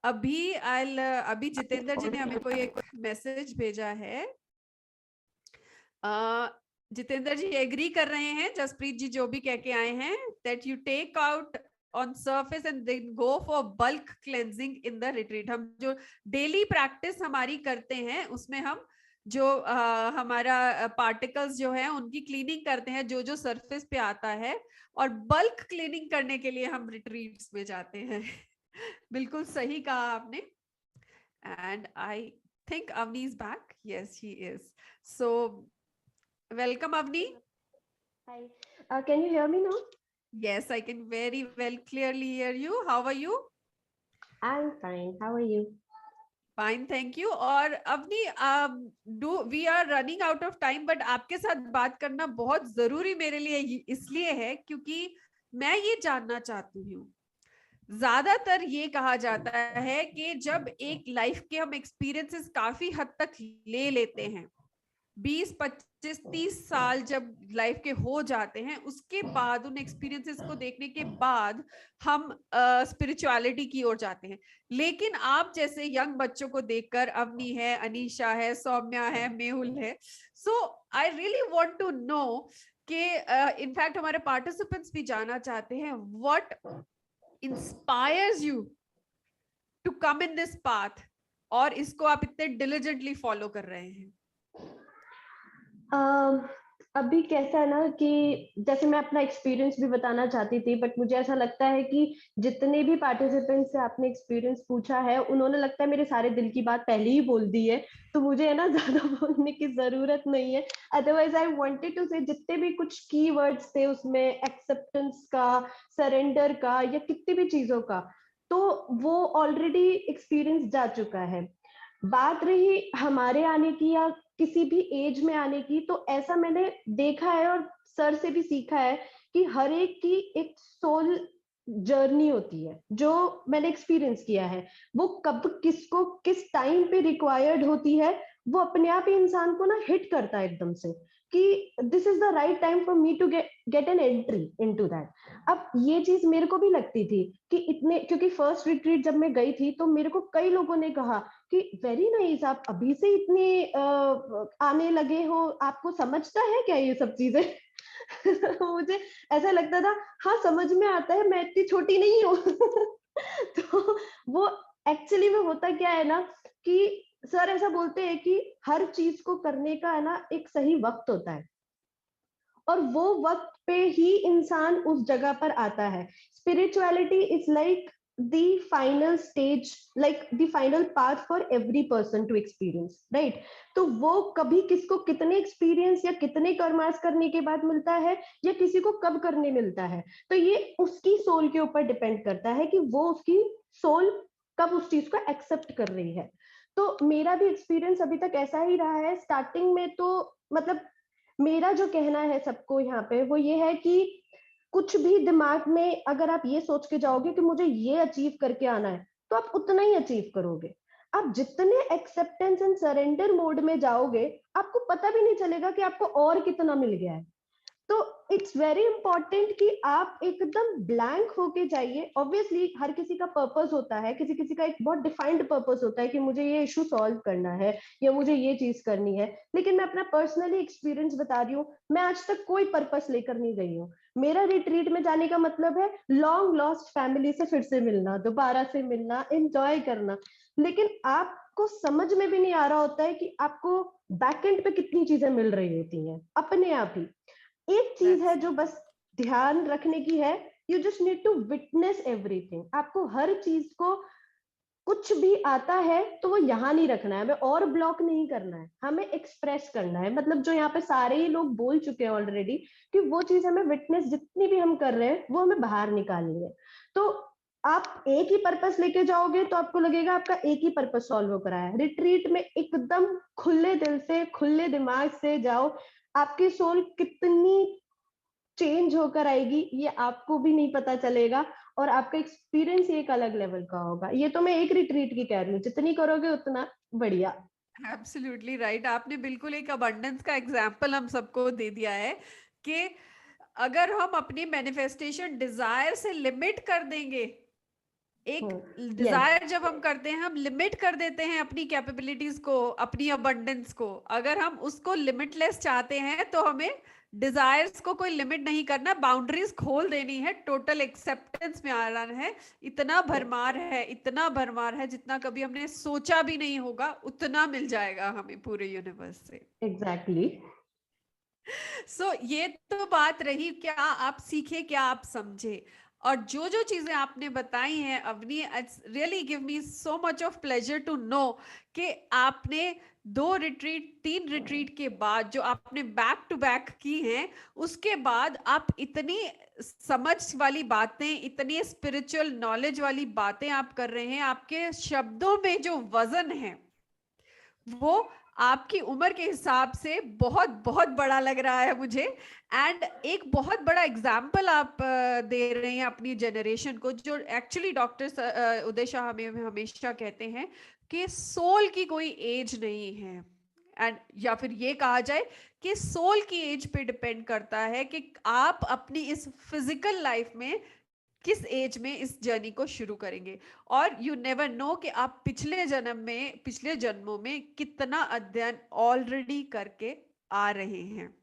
अभी जितेंद्र जी ने हमें कोई एक मैसेज भेजा है। जितेंद्र जी एग्री कर रहे हैं जसप्रीत जी जो भी कह के आए हैं, that you take out on surface and then go for bulk cleansing in the retreat। हम जो डेली प्रैक्टिस हमारी करते हैं उसमें हम जो हमारा पार्टिकल्स जो है उनकी क्लीनिंग करते हैं, जो जो सरफेस पे आता है, और बल्क क्लीनिंग करने के लिए हम रिट्रीट्स में जाते हैं। बिल्कुल सही कहा आपने। And I think Avni is back. Yes he is. So welcome Avni. Hi. Can you hear me now? Yes, I can very well clearly hear you. How are you? I'm fine. How are you? Fine, thank you. और Avani we are running out of time, but आपके साथ बात करना बहुत जरूरी मेरे लिए इसलिए है क्योंकि मैं ये जानना चाहती हूँ। ज्यादातर ये कहा जाता है कि जब एक लाइफ के हम एक्सपीरियंसेस काफी हद तक ले लेते हैं 20-25-30 साल जब लाइफ के हो जाते हैं, उसके बाद उन एक्सपीरियंसेस को देखने के बाद हम स्पिरिचुअलिटी की ओर जाते हैं। लेकिन आप जैसे यंग बच्चों को देखकर, अवनी है, अनीशा है, सौम्या है, मेहुल है, so I really want to know कि इनफैक्ट हमारे पार्टिसिपेंट्स भी जानना चाहते हैं, what inspires you to come in this path, और इसको आप इतने डिलिजेंटली फॉलो कर रहे हैं। अभी कैसा है ना कि जैसे मैं अपना एक्सपीरियंस भी बताना चाहती थी, बट मुझे ऐसा लगता है कि जितने भी पार्टिसिपेंट्स से आपने एक्सपीरियंस पूछा है, उन्होंने लगता है मेरे सारे दिल की बात पहले ही बोल दी है, तो मुझे है ना ज्यादा बोलने की जरूरत नहीं है। अदरवाइज आई वांटेड टू से जितने भी कुछ की वर्ड्स थे उसमें, एक्सेप्टेंस का, सरेंडर का, या कितनी भी चीजों का, तो वो ऑलरेडी एक्सपीरियंस जा चुका है। बात रही हमारे आने की या किसी भी एज में आने की, तो ऐसा मैंने देखा है और सर से भी सीखा है कि हर एक की एक सोल जर्नी होती है, जो मैंने एक्सपीरियंस किया है। वो कब किसको किस टाइम पे रिक्वायर्ड होती है, वो अपने आप ही इंसान को ना हिट करता है एकदम से कि this is the right time for me to get an entry into that. अब ये चीज मेरे को भी लगती थी कि इतने, क्योंकि फर्स्ट रिट्रीट जब मैं गई थी तो मेरे को कई लोगों ने कहा कि वेरी नाइस, आप अभी से इतने आने लगे हो, आपको समझता है क्या ये सब चीजें? मुझे ऐसा लगता था हाँ समझ में आता है, मैं इतनी छोटी नहीं हूँ। तो वो एक्चुअली में होता क्या है ना कि सर ऐसा बोलते हैं कि हर चीज को करने का है ना एक सही वक्त होता है, और वो वक्त पे ही इंसान उस जगह पर आता है। Spirituality is like the final stage, like the final path for every person to experience, right? तो वो कभी किसको कितने एक्सपीरियंस या कितने कर्मास करने के बाद मिलता है, या किसी को कब करने मिलता है, तो ये उसकी सोल के ऊपर डिपेंड करता है कि वो उसकी सोल कब उस चीज को एक्सेप्ट कर रही है। तो मेरा भी एक्सपीरियंस अभी तक ऐसा ही रहा है। स्टार्टिंग में तो मतलब मेरा जो कहना है सबको यहाँ पे वो ये है कि कुछ भी दिमाग में अगर आप ये सोच के जाओगे कि मुझे ये अचीव करके आना है, तो आप उतना ही अचीव करोगे। आप जितने एक्सेप्टेंस एंड सरेंडर मोड में जाओगे, आपको पता भी नहीं चलेगा कि आपको और कितना मिल गया है। तो इट्स वेरी इंपॉर्टेंट कि आप एकदम ब्लैंक होके जाइए। ऑब्वियसली हर किसी का पर्पस होता है, किसी किसी का एक बहुत डिफाइंड पर्पस होता है कि मुझे ये इशू सॉल्व करना है या मुझे ये चीज करनी है। लेकिन मैं अपना पर्सनली एक्सपीरियंस बता रही हूँ, मैं आज तक कोई पर्पस लेकर नहीं गई हूँ। मेरा रिट्रीट में जाने का मतलब है लॉन्ग लॉस्ट फैमिली से फिर से मिलना, दोबारा से मिलना, एंजॉय करना। लेकिन आपको समझ में भी नहीं आ रहा होता है कि आपको बैकएंड पे कितनी चीजें मिल रही होती हैं अपने आप ही। एक चीज है जो बस ध्यान रखने की है, you just need to witness everything. आपको हर चीज को, कुछ भी आता है तो वो यहाँ नहीं रखना है, हमें और ब्लॉक नहीं करना है, हमें एक्सप्रेस करना है। मतलब जो यहाँ पे सारे ही लोग बोल चुके हैं ऑलरेडी कि वो चीज हमें विटनेस जितनी भी हम कर रहे हैं वो हमें बाहर निकालनी है। तो आप एक ही पर्पस लेके जाओगे तो आपको लगेगा आपका एक ही पर्पस सॉल्व हो करा है। रिट्रीट में एकदम खुले दिल से, खुले दिमाग से जाओ, आपकी सोल कितनी चेंज होकर आएगी ये आपको भी नहीं पता चलेगा, और आपका एक्सपीरियंस एक अलग लेवल का होगा। ये तो मैं एक रिट्रीट की कह रही हूँ, जितनी करोगे उतना बढ़िया। Absolutely right. आपने बिल्कुल एक अबंडेंस का एग्जाम्पल हम सबको दे दिया है कि अगर हम अपनी मैनिफेस्टेशन डिजायर से लिमिट कर देंगे, एक यस, डिजायर जब हम करते हैं हम लिमिट कर देते हैं अपनी कैपेबिलिटीज को, अपनी अबंडेंस को। अगर हम उसको लिमिटलेस चाहते हैं तो हमें डिजायर्स को कोई लिमिट नहीं करना, बाउंड्रीज खोल देनी है, टोटल एक्सेप्टेंस में आना है। इतना भरमार है, इतना भरमार है, जितना कभी हमने सोचा भी नहीं होगा उतना मिल जाएगा हमें पूरे यूनिवर्स से। एग्जैक्टली। सो ये तो बात रही क्या आप सीखे, क्या आप समझे, और जो जो चीजें आपने बताई हैं Avni, it's really give me so much of pleasure to know कि आपने 2 रिट्रीट 3 रिट्रीट के बाद जो आपने बैक टू बैक की हैं, उसके बाद आप इतनी समझ वाली बातें, इतनी स्पिरिचुअल नॉलेज वाली बातें आप कर रहे हैं। आपके शब्दों में जो वजन है वो आपकी उम्र के हिसाब से बहुत बहुत बड़ा लग रहा है मुझे। एंड एक बहुत बड़ा एग्जाम्पल आप दे रहे हैं अपनी जनरेशन को, जो एक्चुअली डॉक्टर उदय शाह हमें हमेशा कहते हैं कि सोल की कोई एज नहीं है। एंड या फिर ये कहा जाए कि सोल की एज पे डिपेंड करता है कि आप अपनी इस फिजिकल लाइफ में किस एज में इस जर्नी को शुरू करेंगे। और यू नेवर नो कि आप पिछले जन्मों में कितना अध्ययन ऑलरेडी करके आ रहे हैं।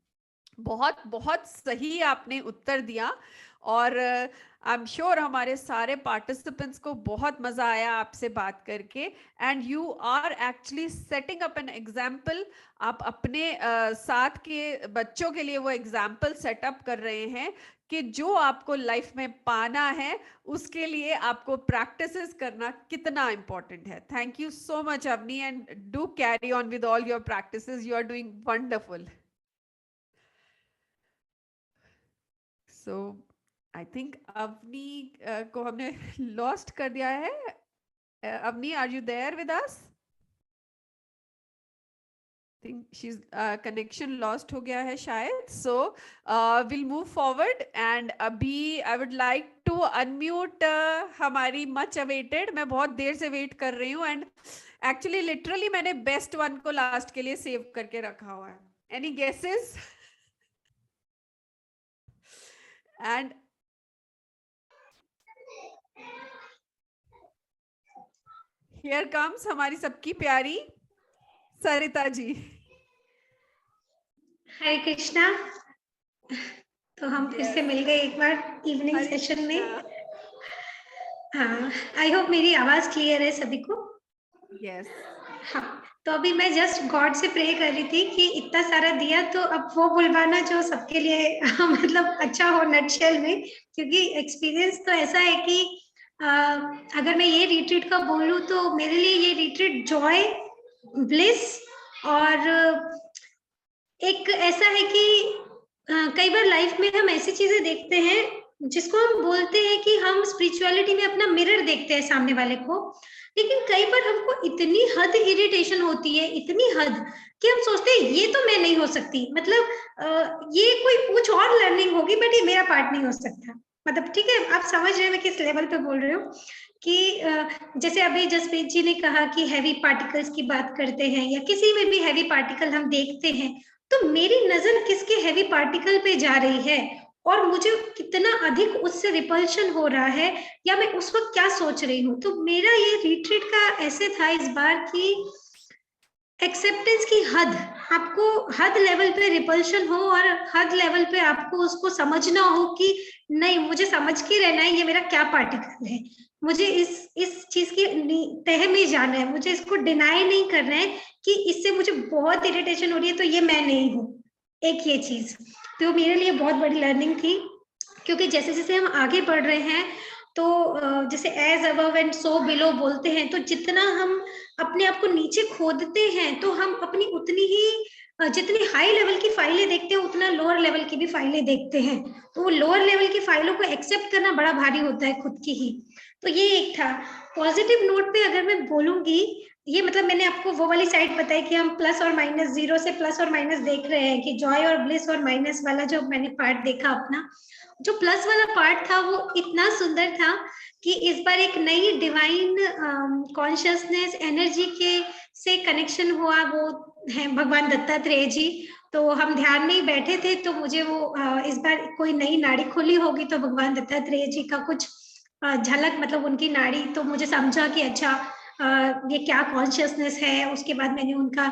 बहुत बहुत सही आपने उत्तर दिया, और आई एम श्योर हमारे सारे पार्टिसिपेंट्स को बहुत मजा आया आपसे बात करके। And you are actually setting up an example. आप अपने साथ के बच्चों के लिए वो एग्जाम्पल सेटअप कर रहे हैं कि जो आपको लाइफ में पाना है उसके लिए आपको प्रैक्टिसेस करना कितना इम्पोर्टेंट है। Thank you so much Avni, and do carry on with all your practices, you are doing wonderful. So I think Avni को हमने लॉस्ट कर दिया है। Avni, are you there with us? Think she's connection lost हो गया है शायद। So will move forward, and अभी I would like to unmute हमारी मच अवेटेड, मैं बहुत देर से वेट कर रही हूँ, एंड एक्चुअली लिटरली मैंने बेस्ट वन को लास्ट के लिए सेव करके रखा हुआ है। Any guesses? And here comes हमारी सबकी प्यारी सरिता जी। हरे कृष्णा। तो हम फिर से मिल गए एक बार इवनिंग हरे सेशन में। कृष्णा। हाँ, आई होप मेरी आवाज क्लियर है सभी को। यस। हाँ, तो अभी मैं जस्ट गॉड से प्रे कर रही थी कि इतना सारा दिया तो अब वो बुलवाना जो सबके लिए मतलब अच्छा हो नटशेल में, क्योंकि एक्सपीरियंस तो ऐसा है कि अगर मैं ये रिट्रीट का बोलूं तो मेरे लिए ये रिट्रीट जॉय, ब्लिस और एक ऐसा है कि कई बार लाइफ में हम ऐसी चीजें देखते हैं जिसको हम बोलते हैं कि हम स्पिरिचुअलिटी में अपना मिरर देखते हैं सामने वाले को, लेकिन कई बार हमको इतनी हद इरिटेशन होती है, इतनी हद कि हम सोचते हैं ये तो मैं नहीं हो सकती, मतलब ये कोई कुछ और लर्निंग होगी बट ये मेरा पार्ट नहीं हो सकता। मतलब ठीक है, आप समझ रहे हैं मैं किस लेवल पे बोल रही हूँ कि जैसे अभी जसप्रीत जी ने कहा कि हैवी पार्टिकल्स की बात करते हैं या किसी में भी हैवी पार्टिकल हम देखते हैं, तो मेरी नजर किसके हैवी पार्टिकल पे जा रही है और मुझे कितना अधिक उससे रिपल्शन हो रहा है या मैं उस वक्त क्या सोच रही हूँ। तो मेरा ये रिट्रीट का ऐसे था इस बार की एक्सेप्टेंस की हद, आपको हद लेवल पे रिपल्शन हो और हद लेवल पे आपको उसको समझना हो कि नहीं, मुझे समझ के रहना है ये मेरा क्या पार्टिकल है, मुझे इस चीज की तह में जाना है, मुझे इसको डिनाई नहीं करना है कि इससे मुझे बहुत इरिटेशन हो रही है तो ये मैं नहीं हूँ। एक ये चीज तो मेरे लिए बहुत बड़ी लर्निंग थी, क्योंकि जैसे जैसे हम आगे बढ़ रहे हैं तो जैसे as above and so below बोलते हैं, तो जितना हम अपने आप को नीचे खोदते हैं तो हम अपनी उतनी ही जितनी हाई लेवल की फाइलें देखते हैं उतना लोअर लेवल की भी फाइलें देखते हैं, तो वो लोअर लेवल की फाइलों को एक्सेप्ट करना बड़ा भारी होता है खुद की ही। तो ये एक था। पॉजिटिव नोट पे अगर मैं बोलूंगी, ये मतलब मैंने आपको वो वाली साइड बताई कि हम प्लस और माइनस, जीरो से प्लस और माइनस देख रहे हैं कि जॉय और ब्लिस और माइनस वाला जो मैंने पार्ट देखा अपना, जो प्लस वाला पार्ट था वो इतना सुंदर था कि इस बार एक नई डिवाइन कॉन्शियसनेस एनर्जी के से कनेक्शन हुआ, वो है भगवान दत्तात्रेय जी। तो हम ध्यान में ही बैठे थे तो मुझे वो इस बार कोई नई नाड़ी खुली होगी तो भगवान दत्तात्रेय जी का कुछ झलक, मतलब उनकी नाड़ी, तो मुझे समझा कि अच्छा ये क्या कॉन्शियसनेस है। उसके बाद मैंने उनका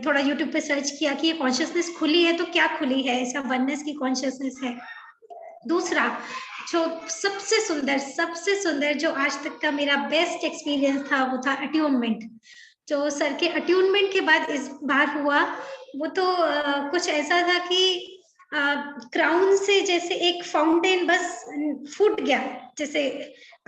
थोड़ा यूट्यूब पे सर्च किया कि ये कॉन्शियसनेस खुली है तो क्या खुली है, ऐसा वननेस की कॉन्शियसनेस है। दूसरा जो सबसे सुंदर जो आज तक का मेरा बेस्ट एक्सपीरियंस था वो था अट्यूनमेंट। जो सर के अट्यूनमेंट के बाद इस बार हुआ वो तो कुछ ऐसा था कि क्राउन से जैसे एक फाउंटेन बस फूट गया, जैसे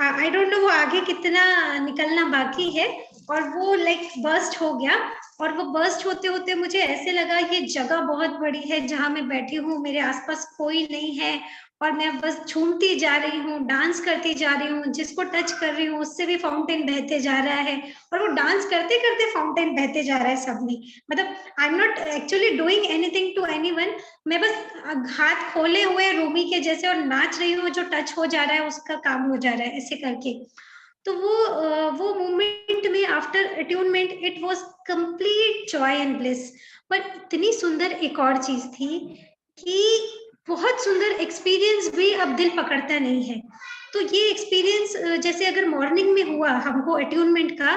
आई डोंट नो वो आगे कितना निकलना बाकी है, और वो लाइक बर्स्ट हो गया। और वो बर्स्ट होते होते मुझे ऐसे लगा ये जगह बहुत बड़ी है जहां मैं बैठी हूँ, मेरे आसपास कोई नहीं है और मैं बस झूमती जा रही हूँ, डांस करती जा रही हूँ, जिसको टच कर रही हूँ उससे भी फाउंटेन बहते जा रहा है, और वो डांस करते करते फाउंटेन बहते जा रहा है सब में। मतलब I am not actually doing anything to anyone, मैं बस हाथ खोले हुए रूमी के जैसे और नाच रही हूँ, जो टच हो जा रहा है उसका काम हो जा रहा है ऐसे करके। तो वो मोमेंट में after attunement it was complete Joy and bliss. पर इतनी सुंदर एक और चीज थी कि बहुत सुंदर एक्सपीरियंस भी अब दिल पकड़ता नहीं है। तो ये एक्सपीरियंस जैसे अगर मॉर्निंग में हुआ हमको अट्यूनमेंट का,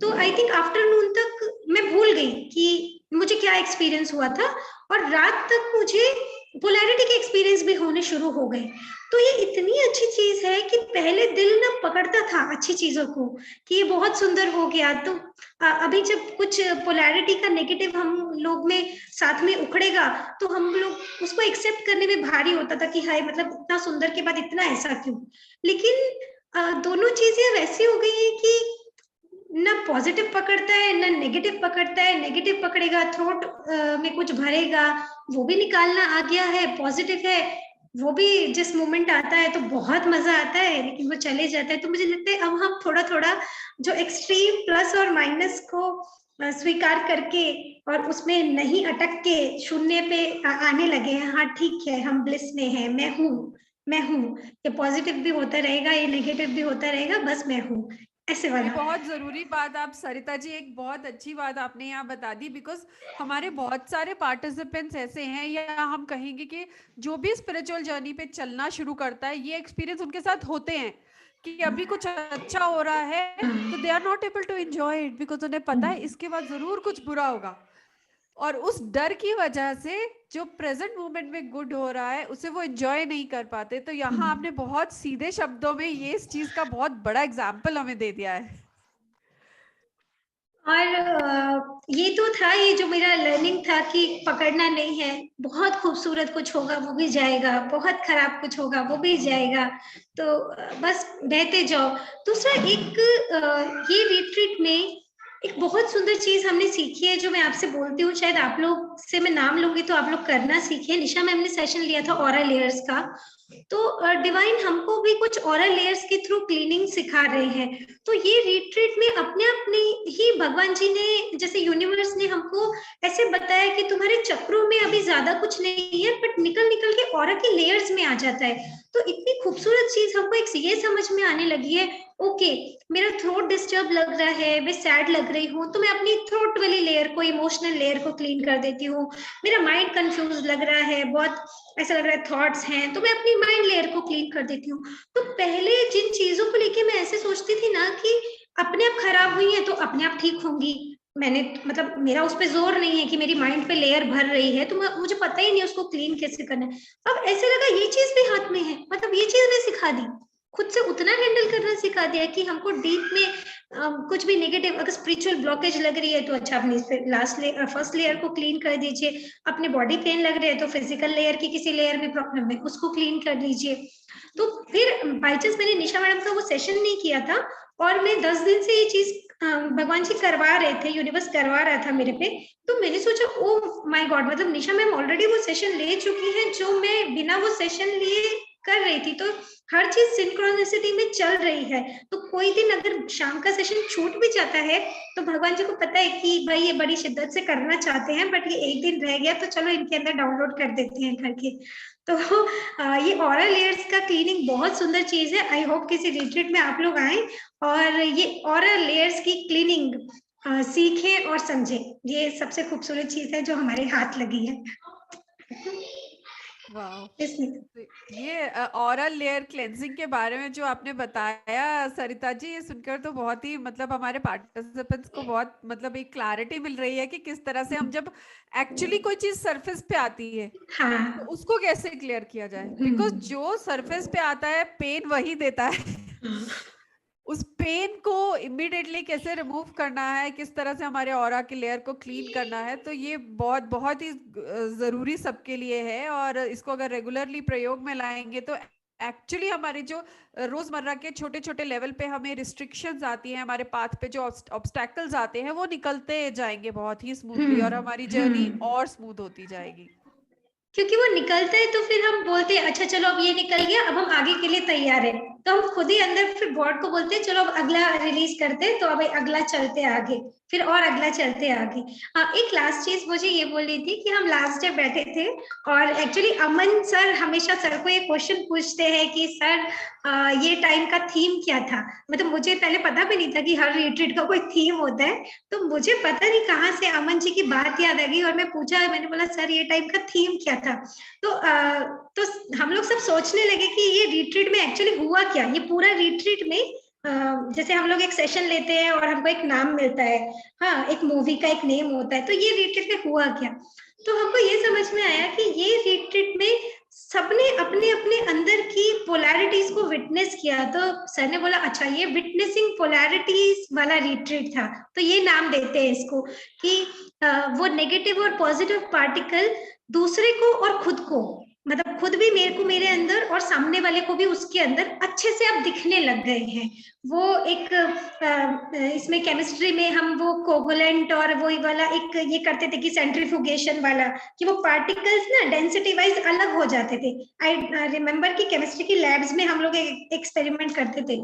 तो आई थिंक आफ्टरनून तक मैं भूल गई कि मुझे क्या एक्सपीरियंस हुआ था, और रात तक मुझे पोलैरिटी के एक्सपीरियंस भी होने शुरू हो गए। तो ये इतनी अच्छी चीज है कि पहले दिल ना पकड़ता था अच्छी चीजों को कि ये बहुत सुंदर हो गया, तो अभी जब कुछ पोलैरिटी का नेगेटिव हम लोग में साथ में उखड़ेगा तो हम लोग उसको एक्सेप्ट करने में भारी होता था कि हाय मतलब इतना सुंदर के बाद इतना ऐसा क्यों। लेकिन दोनों चीजें वैसी हो गई है कि ना पॉजिटिव पकड़ता है ना नेगेटिव पकड़ता है। नेगेटिव पकड़ेगा थ्रोट में कुछ भरेगा, वो भी निकालना आ गया है। पॉजिटिव है वो भी जिस मोमेंट आता है तो बहुत मजा आता है, लेकिन वो चले जाता है। तो मुझे लगता है अब हम थोड़ा थोड़ा जो एक्सट्रीम प्लस और माइनस को स्वीकार करके और उसमें नहीं अटक के शून्य पे आने लगे हैं। हाँ ठीक है, हम ब्लिस में हैं, मैं हूँ, ये पॉजिटिव भी होता रहेगा, ये नेगेटिव भी होता रहेगा, बस मैं हूँ, ऐसे ये वाला। बहुत जरूरी बात आप सरिता जी, एक बहुत अच्छी बात आपने यहाँ बता दी, बिकॉज हमारे बहुत सारे पार्टिसिपेंट्स ऐसे हैं, या हम कहेंगे कि जो भी स्पिरिचुअल जर्नी पे चलना शुरू करता है ये एक्सपीरियंस उनके साथ होते हैं कि अभी कुछ अच्छा हो रहा है तो they are not able to enjoy it, because उन्हें पता है इसके बाद जरूर कुछ बुरा होगा, और उस डर की वजह से जो प्रेजेंट मोमेंट में गुड हो रहा है उसे वो एंजॉय नहीं कर पाते। तो यहाँ आपने बहुत सीधे शब्दों में ये इस चीज का बहुत बड़ा एग्जाम्पल हमें दे दिया है। और ये तो था, ये जो मेरा लर्निंग था कि पकड़ना नहीं है। बहुत खूबसूरत कुछ होगा वो भी जाएगा, बहुत खराब कुछ होगा वो भी जाएगा, तो बस बहते जाओ। दूसरा एक ये रिट्रीट में एक बहुत सुंदर चीज हमने सीखी है जो मैं आपसे बोलती हूँ, शायद आप लोग से मैं नाम लूंगी तो आप लोग करना सीखे। निशा मैम ने सेशन लिया था ऑरा लेयर्स का, तो डिवाइन हमको भी कुछ ऑरा लेयर्स के थ्रू क्लीनिंग सिखा रहे हैं। तो ये रिट्रीट में अपने अपने ही भगवान जी ने, जैसे यूनिवर्स ने हमको ऐसे बताया कि तुम्हारे चक्रों में अभी ज्यादा कुछ नहीं है, बट निकल निकल के ऑरा के लेयर्स में आ जाता है। तो इतनी खूबसूरत चीज हमको एक ये समझ में आने लगी है, ओके मेरा थ्रोट डिस्टर्ब लग रहा है, मैं सैड लग रही हूँ, तो मैं अपनी थ्रोट वाली लेयर को, इमोशनल लेयर को क्लीन कर देती हूँ। मेरा माइंड कंफ्यूज लग रहा है, बहुत ऐसा लग रहा है थॉट्स हैं, तो मैं अपनी माइंड लेयर को क्लीन कर देती हूँ। तो पहले जिन चीजों को लेके मैं ऐसे सोचती थी ना कि अपने आप खराब हुई है तो अपने आप ठीक होंगी, मैंने मतलब मेरा उस पर जोर नहीं है कि मेरी माइंड पे लेयर भर रही है तो मुझे पता ही नहीं उसको क्लीन कैसे करना है। अब ऐसे लगा ये चीज भी हाथ में है, मतलब ये चीज ने सिखा दी, खुद से उतना हैंडल करना सिखा दिया कि हमको डीप में कुछ भी नेगेटिव अगर स्पिरिचुअल ब्लॉकेज लग रही है तो अच्छा अपनी फर्स्ट लेयर को क्लीन कर दीजिए। अपने बॉडी पेन लग रहे हैं तो फिजिकल लेयर की किसी लेयर में प्रॉब्लम है उसको क्लीन कर दीजिए। तो फिर बाई चांस मैंने निशा मैडम का वो सेशन नहीं किया था, और मैं 10 दिन से ये चीज भगवान जी करवा रहे थे, यूनिवर्स करवा रहा था मेरे पे। तो मैंने सोचा ओ माय गॉड, मतलब निशा मैम ऑलरेडी वो सेशन ले चुकी हैं जो मैं बिना वो सेशन लिए कर रही थी। तो हर चीज सिंक्रोनिसिटी में चल रही है। तो कोई दिन अगर शाम का सेशन छूट भी जाता है तो भगवान जी को पता है कि भाई ये बड़ी शिद्दत से करना चाहते हैं, बट ये एक दिन रह गया तो चलो इनके अंदर डाउनलोड कर देते हैं करके। तो ये ऑरा लेयर्स का क्लीनिंग बहुत सुंदर चीज है। आई होप किसी रिट्रीट में आप लोग आए और ये ऑरा लेयर्स की क्लीनिंग सीखें और समझें। ये सबसे खूबसूरत चीज है जो हमारे हाथ लगी है। वाह, ये ऑरल लेयर क्लेंजिंग के बारे में जो आपने बताया सरिता जी, ये सुनकर तो बहुत ही मतलब हमारे पार्टिसिपेंट्स को बहुत मतलब एक क्लैरिटी मिल रही है कि किस तरह से हम जब एक्चुअली कोई चीज सरफेस पे आती है हाँ। तो उसको कैसे क्लियर किया जाए, बिकॉज जो सरफेस पे आता है पेन वही देता है। उस पेन को इमीडिएटली कैसे रिमूव करना है, किस तरह से हमारे ऑरा के लेयर को क्लीन करना है, तो ये बहुत बहुत ही जरूरी सबके लिए है। और इसको अगर रेगुलरली प्रयोग में लाएंगे तो एक्चुअली हमारे जो रोजमर्रा के छोटे छोटे लेवल पे हमें रिस्ट्रिक्शंस आती हैं, हमारे पाथ पे जो ऑब्स्टैकल्स आते हैं वो निकलते जाएंगे बहुत ही स्मूथली, और हमारी जर्नी और स्मूथ होती जाएगी। क्योंकि वो निकलता है तो फिर हम बोलते हैं अच्छा चलो अब ये निकल गया, अब हम आगे के लिए तैयार हैं। तो हम खुद ही अंदर फिर गॉड को बोलते हैं चलो अब अगला रिलीज करते हैं, तो अब अगला चलते आगे, फिर और अगला चलते आगे। एक लास्ट चीज मुझे ये बोलनी थी कि हम लास्ट डे बैठे थे और एक्चुअली अमन सर हमेशा सर को ये क्वेश्चन पूछते हैं कि सर ये टाइम का थीम क्या था। मतलब मुझे पहले पता भी नहीं था कि हर रिट्रीट का कोई थीम होता है, तो मुझे पता नहीं कहाँ से अमन जी की बात याद आ गई और मैं पूछा, मैंने बोला सर ये टाइम का थीम क्या था। तो हम लोग सब सोचने लगे कि ये रिट्रीट में एक्चुअली हुआ क्या। ये पूरा रिट्रीट में जैसे हम लोग एक सेशन लेते हैं और हमको एक नाम मिलता है, हाँ एक मूवी का एक नेम होता है, तो ये रिट्रीट में हुआ क्या। तो हमको ये समझ में आया कि ये रिट्रीट में सबने अपने अपने अंदर की पोलैरिटीज को विटनेस किया। तो सर ने बोला अच्छा ये विटनेसिंग पोलैरिटीज वाला रिट्रीट था, तो ये नाम देते हैं इसको कि वो नेगेटिव और पॉजिटिव पार्टिकल दूसरे को और खुद को, मतलब खुद भी मेरे को मेरे अंदर और सामने वाले को भी उसके अंदर अच्छे से अब दिखने लग गए हैं। वो एक इसमें केमिस्ट्री में हम वो कोगुलेंट और वही वाला एक ये करते थे कि सेंट्रीफ्यूगेशन वाला, कि वो पार्टिकल्स ना डेंसिटी वाइज अलग हो जाते थे। आई रिमेम्बर कि केमिस्ट्री की लैब्स में हम लोग एक्सपेरिमेंट करते थे,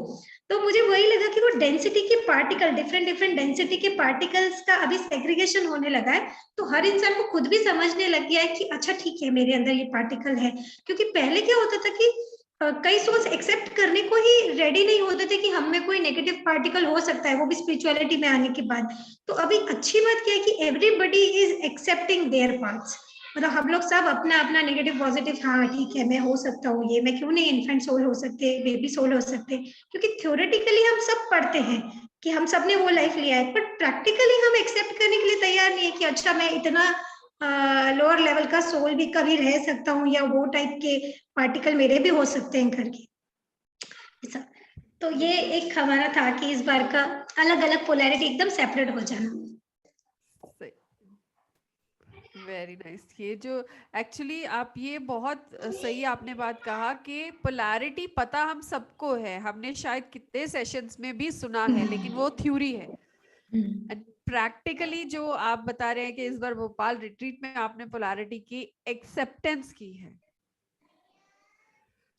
तो मुझे वही लगा कि वो डेंसिटी के पार्टिकल, डिफरेंट डिफरेंट डेंसिटी के पार्टिकल्स का अभी सेग्रीगेशन होने लगा है। तो हर इंसान को खुद भी समझने लग गया है कि अच्छा ठीक है मेरे अंदर ये पार्टिकल है। क्योंकि पहले क्या होता था कि कई सोल्स एक्सेप्ट करने को ही रेडी नहीं होते थे कि हम में कोई नेगेटिव पार्टिकल हो सकता है, वो भी स्पिरिचुअलिटी में आने के बाद। तो अभी अच्छी बात क्या है कि everybody is accepting there parts, मतलब हम लोग सब अपना अपना नेगेटिव पॉजिटिव, हाँ ठीक है मैं हो सकता हूँ ये, मैं क्यों नहीं इन्फेंट सोल हो सकते, बेबी सोल हो सकते। क्योंकि थ्योरेटिकली हम सब पढ़ते हैं कि हम सब ने वो लाइफ लिया है, बट प्रैक्टिकली हम एक्सेप्ट करने के लिए तैयार नहीं है कि अच्छा मैं इतना लोअर लेवल का सोल भी कभी रह सकता हूँ, या वो टाइप के पार्टिकल मेरे भी हो सकते हैं करके। तो ये एक हमारा था कि इस बार का अलग अलग पोलैरिटी एकदम सेपरेट हो जाना। Very nice. ये जो एक्चुअली आप ये बहुत सही आपने बात कहा कि पोलैरिटी पता हम सबको है, हमने शायद कितने सेशंस में भी सुना है, लेकिन वो थ्योरी है। एंड प्रैक्टिकली जो आप बता रहे हैं कि इस बार भोपाल रिट्रीट में आपने पोलैरिटी की एक्सेप्टेंस की है।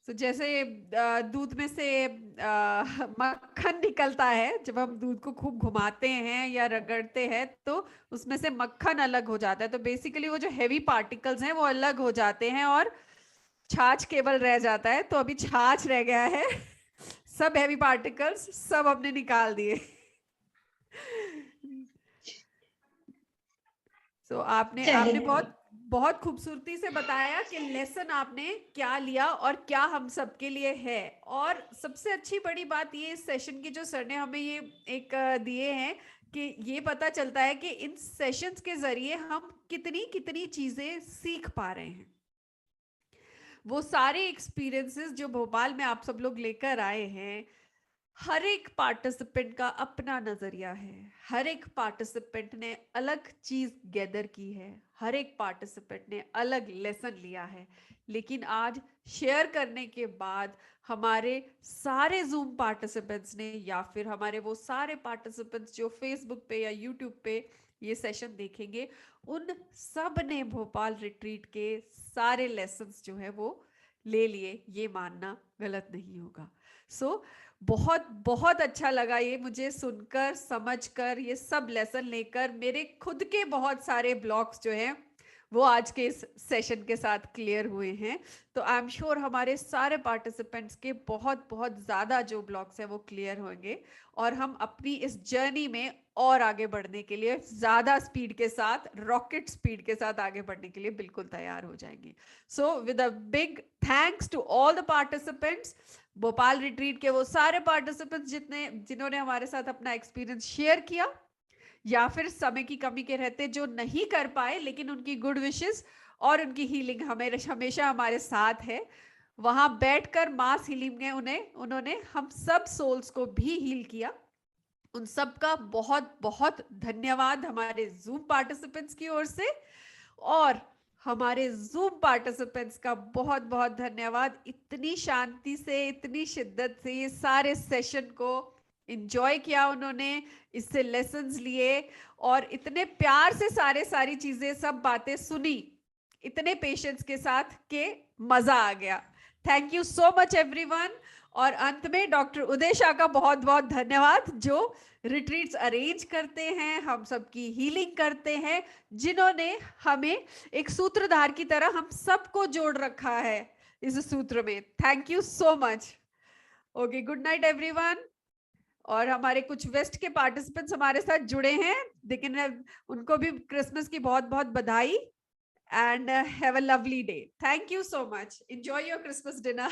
तो जैसे दूध में से मक्खन निकलता है, जब हम दूध को खूब घुमाते हैं या रगड़ते हैं तो उसमें से मक्खन अलग हो जाता है। तो बेसिकली वो जो हेवी पार्टिकल्स हैं वो अलग हो जाते हैं और छाछ केवल रह जाता है। तो अभी छाछ रह गया है, सब हेवी पार्टिकल्स सब हमने निकाल दिए। तो आपने बहुत खूबसूरती से बताया कि लेसन आपने क्या लिया और क्या हम सबके लिए है। और सबसे अच्छी बड़ी बात ये इस सेशन की जो सर ने हमें ये एक दिए हैं कि ये पता चलता है कि इन सेशंस के जरिए हम कितनी कितनी चीजें सीख पा रहे हैं। वो सारे एक्सपीरियंसेस जो भोपाल में आप सब लोग लेकर आए हैं, हर एक पार्टिसिपेंट का अपना नजरिया है, हर एक पार्टिसिपेंट ने अलग चीज गैदर की है, हर एक पार्टिसिपेंट ने अलग लेसन लिया है। लेकिन आज शेयर करने के बाद हमारे सारे जूम पार्टिसिपेंट्स ने, या फिर हमारे वो सारे पार्टिसिपेंट्स जो फेसबुक पे या यूट्यूब पे ये सेशन देखेंगे, उन सब ने भोपाल रिट्रीट के सारे लेसन्स जो है वो ले लिए, ये मानना गलत नहीं होगा। सो बहुत बहुत अच्छा लगा ये मुझे सुनकर, समझकर, ये सब लेसन लेकर। मेरे खुद के बहुत सारे ब्लॉक्स जो हैं वो आज के इस सेशन के साथ क्लियर हुए हैं। तो आई एम श्योर हमारे सारे पार्टिसिपेंट्स के बहुत बहुत ज़्यादा जो ब्लॉक्स हैं वो क्लियर होंगे और हम अपनी इस जर्नी में और आगे बढ़ने के लिए ज़्यादा स्पीड के साथ, रॉकेट स्पीड के साथ आगे बढ़ने के लिए बिल्कुल तैयार हो जाएंगे। So with a big thanks to all the participants, Bhopal retreat के वो सारे पार्टिसिपेंट्स जिन्होंने हमारे साथ अपना एक्सपीरियंस शेयर किया, या फिर समय की कमी के रहते जो नहीं कर पाए, लेकिन उनकी गुड विशेस और उनकी हीलिंग हमेशा हमारे साथ है। वहां बैठकर मास हीलिंग ने उन्होंने हम सब सोल्स को भी हील किया। उन सब का बहुत बहुत धन्यवाद हमारे जूम पार्टिसिपेंट्स की ओर से, और हमारे जूम पार्टिसिपेंट्स का बहुत बहुत धन्यवाद। इतनी शांति से, इतनी शिद्दत से ये सारे सेशन को एंजॉय किया उन्होंने, इससे लेसन्स लिए और इतने प्यार से सारी चीजें, सब बातें सुनी, इतने पेशेंस के साथ के मजा आ गया। Thank you so much everyone. और अंत में डॉक्टर उदय शाह का बहुत बहुत धन्यवाद, जो रिट्रीट्स अरेंज करते हैं, हम सबकी हीलिंग करते हैं, जिन्होंने हमें एक सूत्रधार की तरह हम सबको जोड़ रखा है इस सूत्र में। Thank you so much. Okay, good night everyone. और हमारे कुछ वेस्ट के पार्टिसिपेंट्स हमारे साथ जुड़े हैं, लेकिन उनको भी क्रिसमस की बहुत बहुत बधाई, and have a lovely day. Thank you so much. Enjoy your Christmas dinner.